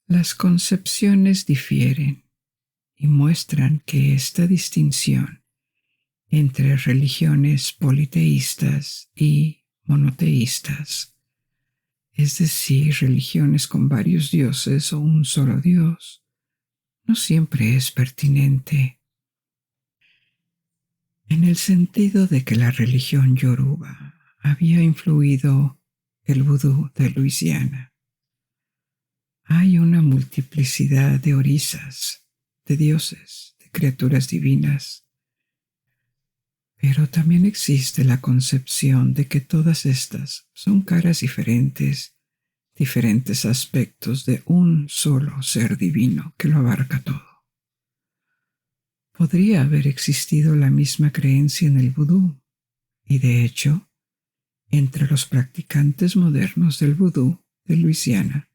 Las concepciones difieren y muestran que esta distinción entre religiones politeístas y monoteístas es decir, religiones con varios dioses o un solo dios, no siempre es pertinente, en el sentido de que la religión yoruba había influido el vudú de Luisiana. Hay una multiplicidad de orisas, de dioses, de criaturas divinas, pero también existe la concepción de que todas estas son caras diferentes, diferentes aspectos de un solo ser divino que lo abarca todo. Podría haber existido la misma creencia en el vudú, y de hecho, entre los practicantes modernos del vudú de Luisiana,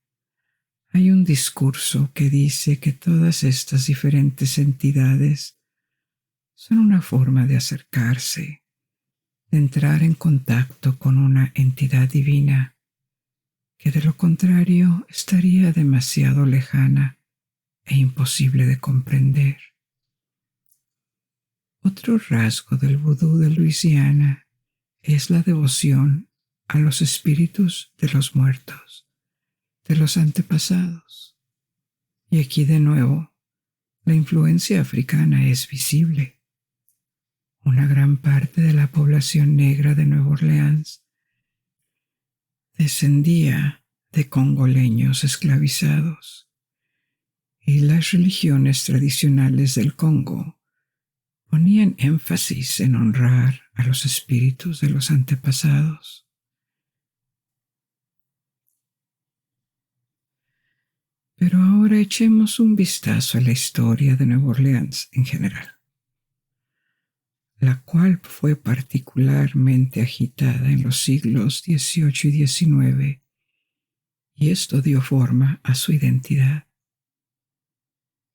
hay un discurso que dice que todas estas diferentes entidades son una forma de acercarse, de entrar en contacto con una entidad divina, que de lo contrario estaría demasiado lejana e imposible de comprender. Otro rasgo del vudú de Luisiana es la devoción a los espíritus de los muertos, de los antepasados. Y aquí de nuevo, la influencia africana es visible. Una gran parte de la población negra de Nueva Orleans descendía de congoleños esclavizados, y las religiones tradicionales del Congo ponían énfasis en honrar a los espíritus de los antepasados. Pero ahora echemos un vistazo a la historia de Nueva Orleans en general, la cual fue particularmente agitada en los siglos XVIII y XIX, y esto dio forma a su identidad.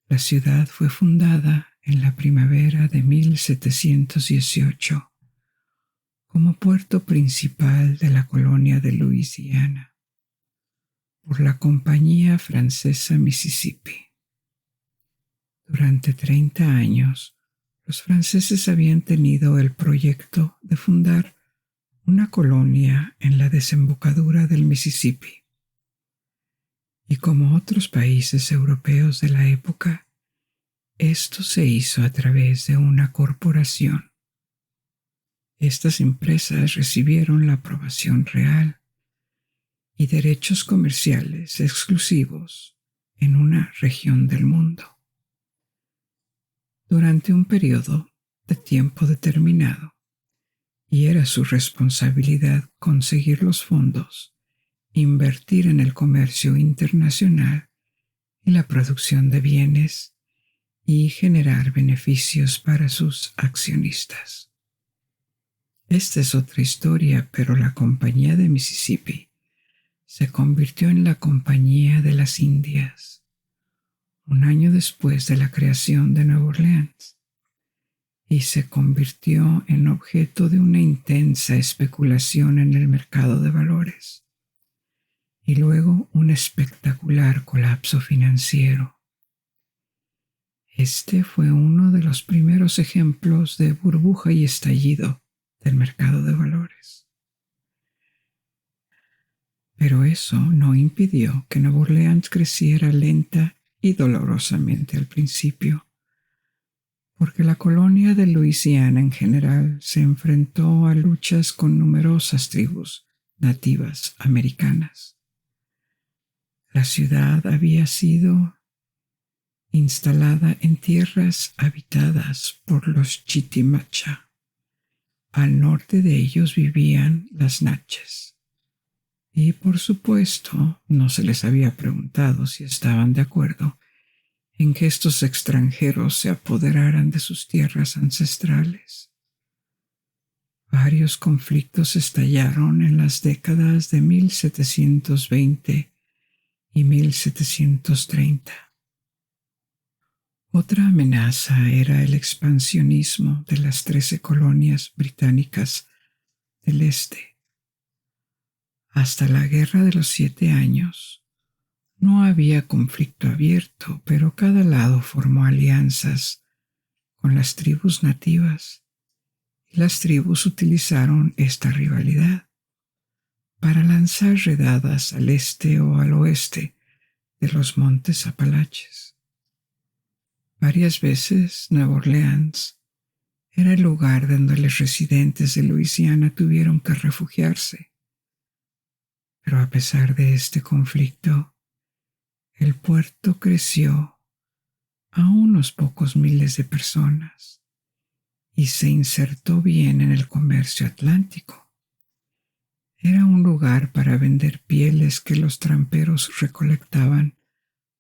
La ciudad fue fundada en la primavera de 1718 como puerto principal de la colonia de Luisiana por la Compañía Francesa Mississippi. Durante 30 años, los franceses habían tenido el proyecto de fundar una colonia en la desembocadura del Mississippi. Y como otros países europeos de la época, esto se hizo a través de una corporación. Estas empresas recibieron la aprobación real y derechos comerciales exclusivos en una región del mundo. Durante un periodo de tiempo determinado, y era su responsabilidad conseguir los fondos, invertir en el comercio internacional y la producción de bienes y generar beneficios para sus accionistas. Esta es otra historia, pero la Compañía de Mississippi se convirtió en la Compañía de las Indias, un año después de la creación de Nueva Orleans, y se convirtió en objeto de una intensa especulación en el mercado de valores, y luego un espectacular colapso financiero. Este fue uno de los primeros ejemplos de burbuja y estallido del mercado de valores. Pero eso no impidió que Nueva Orleans creciera lenta y dolorosamente al principio, porque la colonia de Luisiana en general se enfrentó a luchas con numerosas tribus nativas americanas. La ciudad había sido instalada en tierras habitadas por los Chitimacha. Al norte de ellos vivían las Natchez. Y por supuesto, no se les había preguntado si estaban de acuerdo en que estos extranjeros se apoderaran de sus tierras ancestrales. Varios conflictos estallaron en las décadas de 1720 y 1730. Otra amenaza era el expansionismo de las 13 colonias británicas del este. Hasta la Guerra de los 7 Años, no había conflicto abierto, pero cada lado formó alianzas con las tribus nativas, y las tribus utilizaron esta rivalidad para alcanzar redadas al este o al oeste de los montes Apalaches. Varias veces Nueva Orleans era el lugar donde los residentes de Luisiana tuvieron que refugiarse. Pero a pesar de este conflicto, el puerto creció a unos pocos miles de personas y se insertó bien en el comercio atlántico. Era un lugar para vender pieles que los tramperos recolectaban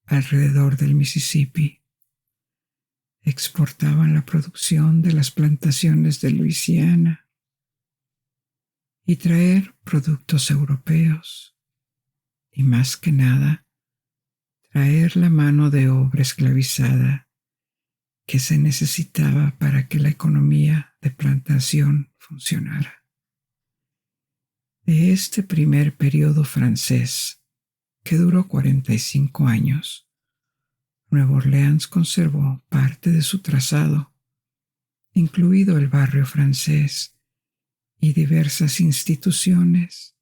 alrededor del Mississippi. Exportaban la producción de las plantaciones de Luisiana y traer productos europeos y, más que nada, traer la mano de obra esclavizada que se necesitaba para que la economía de plantación funcionara. De este primer periodo francés, que duró 45 años, Nueva Orleans conservó parte de su trazado, incluido el barrio francés y diversas instituciones,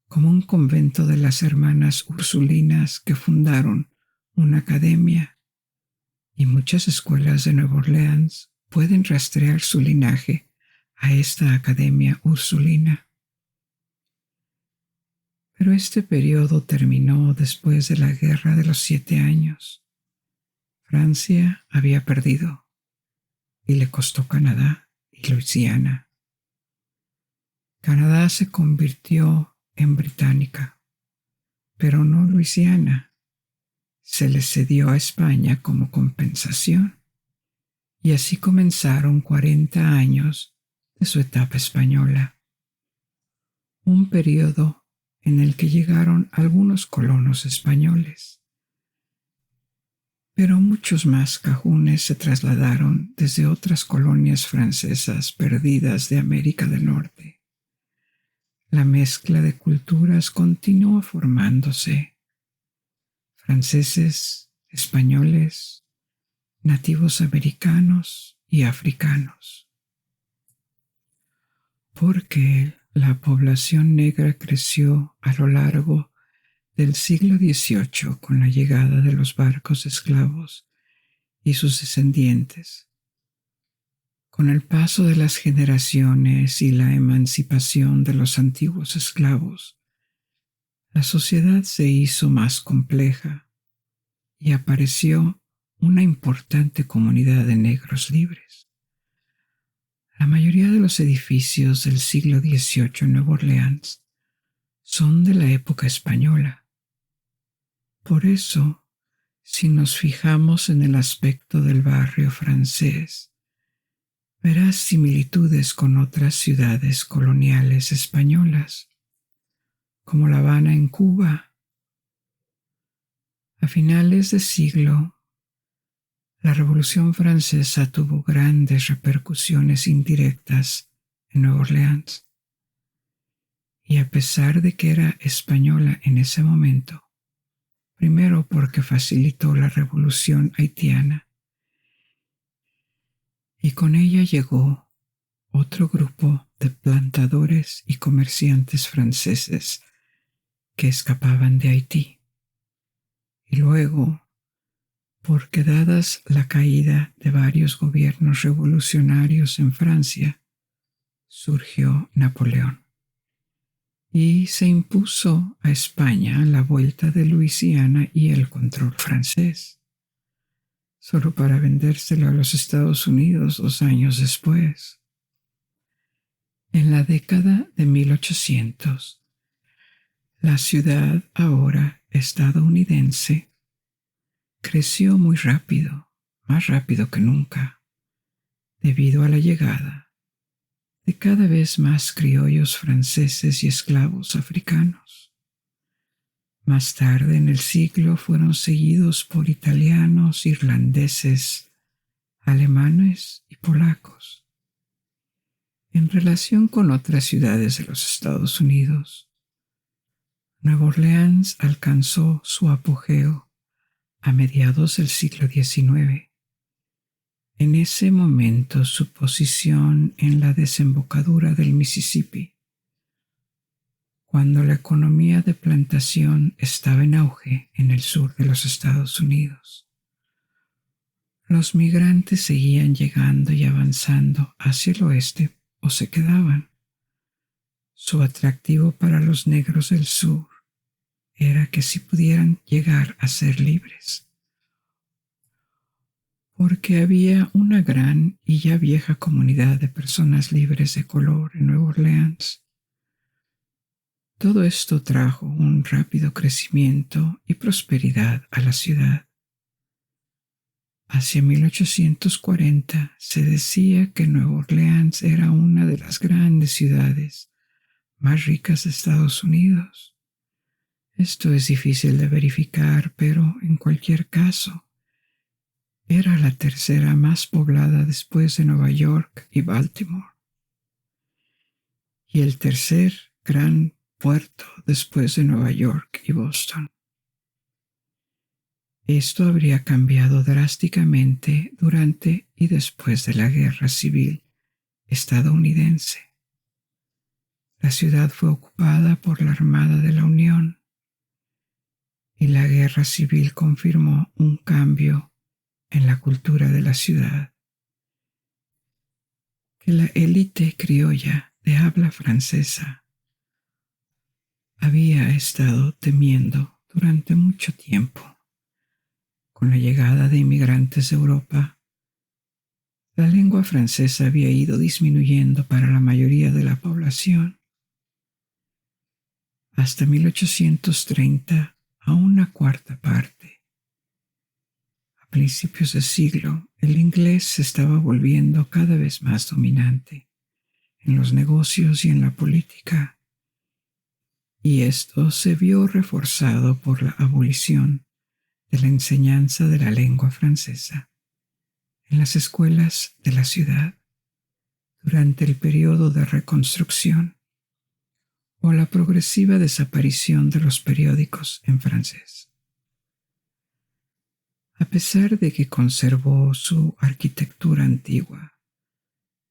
como un convento de las hermanas ursulinas que fundaron una academia, y muchas escuelas de Nueva Orleans pueden rastrear su linaje a esta academia ursulina. Pero este periodo terminó después de la Guerra de los 7 años. Francia había perdido y le costó Canadá y Luisiana. Canadá se convirtió en británica, pero no Luisiana. Se le cedió a España como compensación, y así comenzaron 40 años de su etapa española, un periodo en el que llegaron algunos colonos españoles, pero muchos más cajunes se trasladaron desde otras colonias francesas perdidas de América del Norte. La mezcla de culturas continuó formándose. Franceses, españoles, nativos americanos y africanos. Porque la población negra creció a lo largo del siglo XVIII con la llegada de los barcos esclavos y sus descendientes. Con el paso de las generaciones y la emancipación de los antiguos esclavos, la sociedad se hizo más compleja y apareció una importante comunidad de negros libres. La mayoría de los edificios del siglo XVIII en Nueva Orleans son de la época española. Por eso, si nos fijamos en el aspecto del barrio francés, verás similitudes con otras ciudades coloniales españolas, como La Habana en Cuba. A finales de siglo, la Revolución Francesa tuvo grandes repercusiones indirectas en Nueva Orleans, y a pesar de que era española en ese momento, primero porque facilitó la Revolución haitiana, y con ella llegó otro grupo de plantadores y comerciantes franceses que escapaban de Haití, y luego porque dadas la caída de varios gobiernos revolucionarios en Francia, surgió Napoleón y se impuso a España la vuelta de Luisiana y el control francés, solo para vendérselo a los Estados Unidos 2 años después. En la década de 1800, la ciudad ahora estadounidense creció muy rápido, más rápido que nunca, debido a la llegada de cada vez más criollos franceses y esclavos africanos. Más tarde en el siglo fueron seguidos por italianos, irlandeses, alemanes y polacos. En relación con otras ciudades de los Estados Unidos, Nueva Orleans alcanzó su apogeo a mediados del siglo XIX. En ese momento su posición en la desembocadura del Mississippi, cuando la economía de plantación estaba en auge en el sur de los Estados Unidos. Los migrantes seguían llegando y avanzando hacia el oeste o se quedaban. Su atractivo para los negros del sur era que si pudieran llegar a ser libres, porque había una gran y ya vieja comunidad de personas libres de color en Nueva Orleans. Todo esto trajo un rápido crecimiento y prosperidad a la ciudad. Hacia 1840 se decía que Nueva Orleans era una de las grandes ciudades más ricas de Estados Unidos. Esto es difícil de verificar, pero en cualquier caso, era la tercera más poblada después de Nueva York y Baltimore, y el tercer gran puerto después de Nueva York y Boston. Esto habría cambiado drásticamente durante y después de la Guerra Civil estadounidense. La ciudad fue ocupada por la Armada de la Unión y la Guerra Civil confirmó un cambio en la cultura de la ciudad que la élite criolla de habla francesa había estado temiendo durante mucho tiempo. Con la llegada de inmigrantes de Europa, la lengua francesa había ido disminuyendo para la mayoría de la población. Hasta 1830, a una cuarta parte. A principios de siglo, el inglés se estaba volviendo cada vez más dominante en los negocios y en la política, y esto se vio reforzado por la abolición de la enseñanza de la lengua francesa en las escuelas de la ciudad durante el periodo de reconstrucción o la progresiva desaparición de los periódicos en francés. A pesar de que conservó su arquitectura antigua,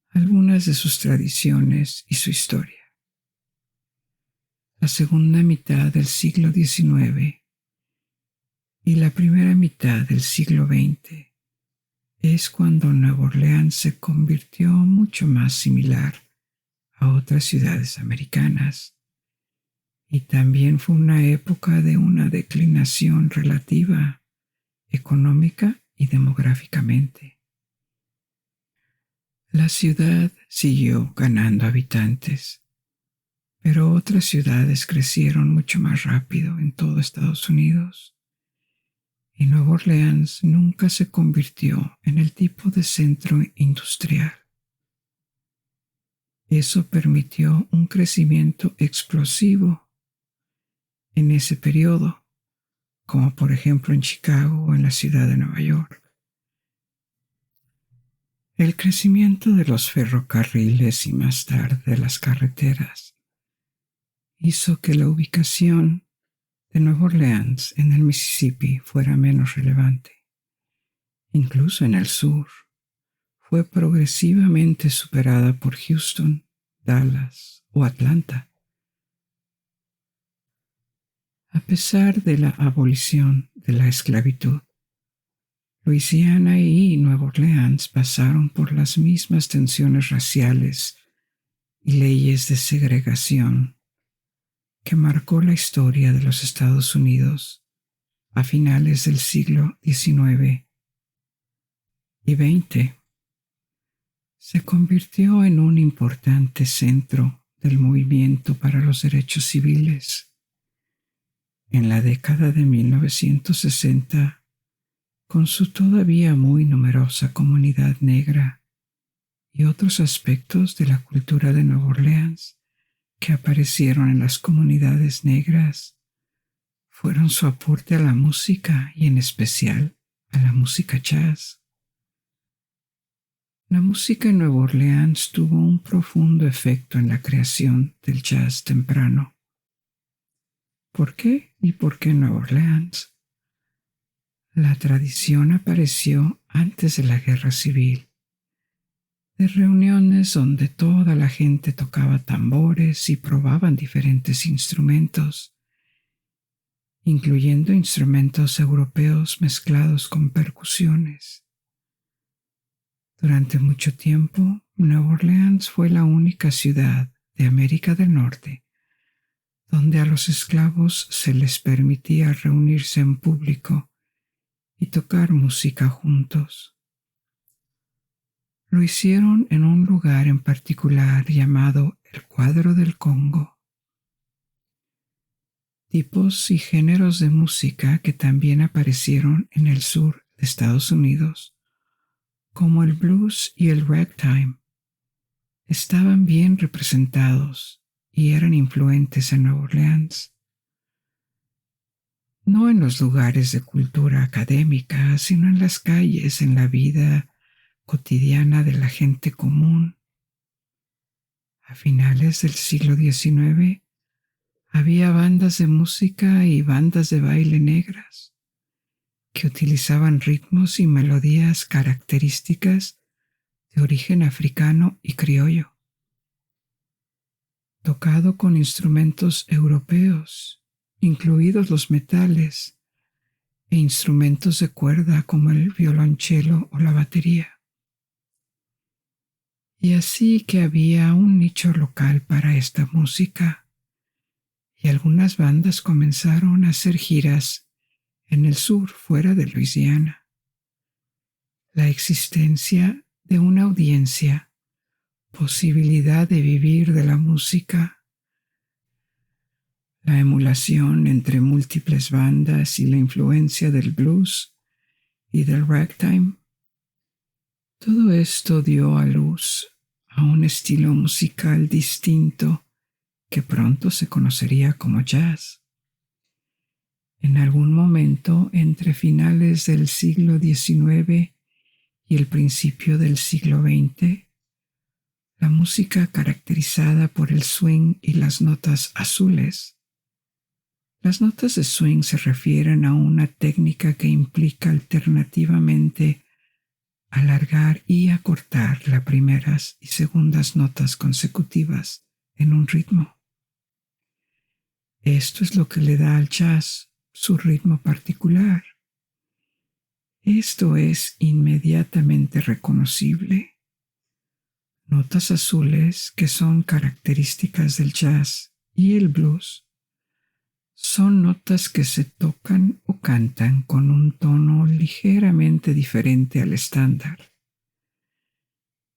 algunas de sus tradiciones y su historia, la segunda mitad del siglo XIX y la primera mitad del siglo XX es cuando Nueva Orleans se convirtió mucho más similar a otras ciudades americanas, y también fue una época de una declinación relativa, económica y demográficamente. La ciudad siguió ganando habitantes, pero otras ciudades crecieron mucho más rápido en todo Estados Unidos, y Nueva Orleans nunca se convirtió en el tipo de centro industrial. Eso permitió un crecimiento explosivo en ese periodo, como por ejemplo en Chicago o en la ciudad de Nueva York. El crecimiento de los ferrocarriles y más tarde de las carreteras hizo que la ubicación de Nueva Orleans en el Mississippi fuera menos relevante. Incluso en el sur, fue progresivamente superada por Houston, Dallas o Atlanta. A pesar de la abolición de la esclavitud, Luisiana y Nueva Orleans pasaron por las mismas tensiones raciales y leyes de segregación que marcó la historia de los Estados Unidos a finales del siglo XIX y XX. Se convirtió en un importante centro del movimiento para los derechos civiles. En la década de 1960, con su todavía muy numerosa comunidad negra y otros aspectos de la cultura de Nueva Orleans que aparecieron en las comunidades negras, fueron su aporte a la música y en especial a la música jazz. La música en Nueva Orleans tuvo un profundo efecto en la creación del jazz temprano. ¿Por qué y por qué Nueva Orleans? La tradición apareció antes de la Guerra Civil. de reuniones donde toda la gente tocaba tambores y probaban diferentes instrumentos, incluyendo instrumentos europeos mezclados con percusiones. Durante mucho tiempo, Nueva Orleans fue la única ciudad de América del Norte donde a los esclavos se les permitía reunirse en público y tocar música juntos. Lo hicieron en un lugar en particular llamado el Cuadro del Congo. Tipos y géneros de música que también aparecieron en el sur de Estados Unidos, como el blues y el ragtime, estaban bien representados y eran influentes en Nueva Orleans. No en los lugares de cultura académica, sino en las calles, en la vida cotidiana de la gente común. A finales del siglo XIX había bandas de música y bandas de baile negras que utilizaban ritmos y melodías características de origen africano y criollo, tocado con instrumentos europeos, incluidos los metales, e instrumentos de cuerda como el violonchelo o la batería. Y así que había un nicho local para esta música, y algunas bandas comenzaron a hacer giras en el sur, fuera de Luisiana. La existencia de una audiencia, posibilidad de vivir de la música, la emulación entre múltiples bandas y la influencia del blues y del ragtime, todo esto dio a luz a un estilo musical distinto que pronto se conocería como jazz. En algún momento entre finales del siglo XIX y el principio del siglo XX, la música caracterizada por el swing y las notas azules. Las notas de swing se refieren a una técnica que implica alternativamente alargar y acortar las primeras y segundas notas consecutivas en un ritmo. Esto es lo que le da al jazz su ritmo particular. Esto es inmediatamente reconocible. Notas azules, que son características del jazz y el blues, son notas que se tocan o cantan con un tono ligeramente diferente al estándar.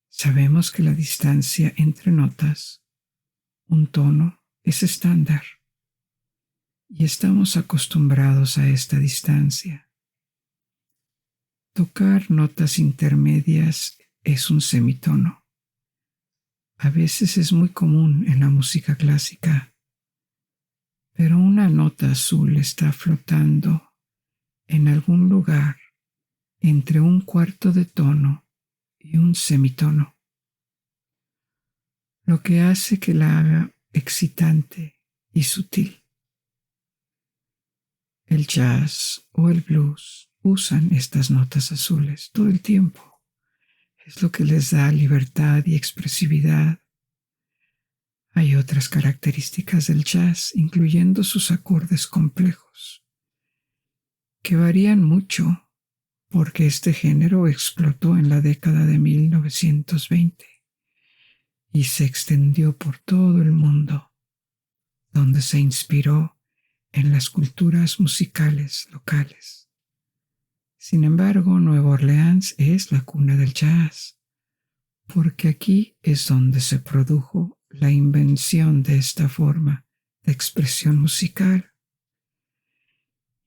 Sabemos que la distancia entre notas, un tono, es estándar, y estamos acostumbrados a esta distancia. Tocar notas intermedias es un semitono. A veces es muy común en la música clásica, pero una nota azul está flotando en algún lugar entre un cuarto de tono y un semitono, lo que hace que la haga excitante y sutil. El jazz o el blues usan estas notas azules todo el tiempo. Es lo que les da libertad y expresividad. Hay otras características del jazz, incluyendo sus acordes complejos, que varían mucho porque este género explotó en la década de 1920 y se extendió por todo el mundo, donde se inspiró en las culturas musicales locales. Sin embargo, Nueva Orleans es la cuna del jazz, porque aquí es donde se produjo la invención de esta forma de expresión musical.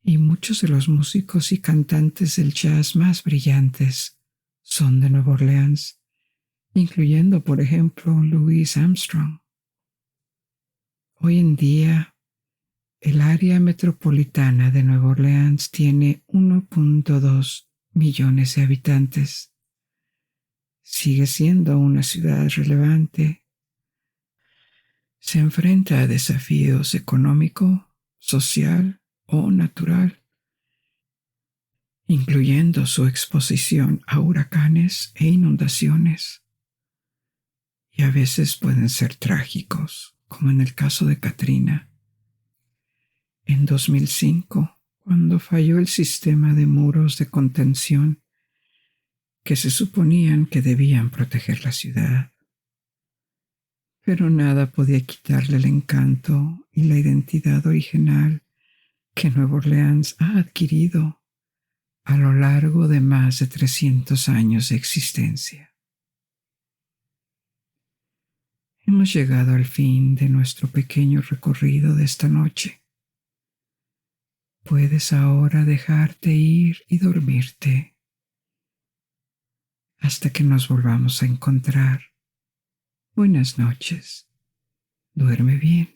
Y muchos de los músicos y cantantes del jazz más brillantes son de Nueva Orleans, incluyendo, por ejemplo, Louis Armstrong. Hoy en día, el área metropolitana de Nueva Orleans tiene 1.2 millones de habitantes. Sigue siendo una ciudad relevante. Se enfrenta a desafíos económico, social o natural, incluyendo su exposición a huracanes e inundaciones. y a veces pueden ser trágicos, como en el caso de Katrina. En 2005, cuando falló el sistema de muros de contención que se suponían que debían proteger la ciudad. Pero nada podía quitarle el encanto y la identidad original que Nueva Orleans ha adquirido a lo largo de más de 300 años de existencia. Hemos llegado al fin de nuestro pequeño recorrido de esta noche. Puedes ahora dejarte ir y dormirte hasta que nos volvamos a encontrar. Buenas noches. Duerme bien.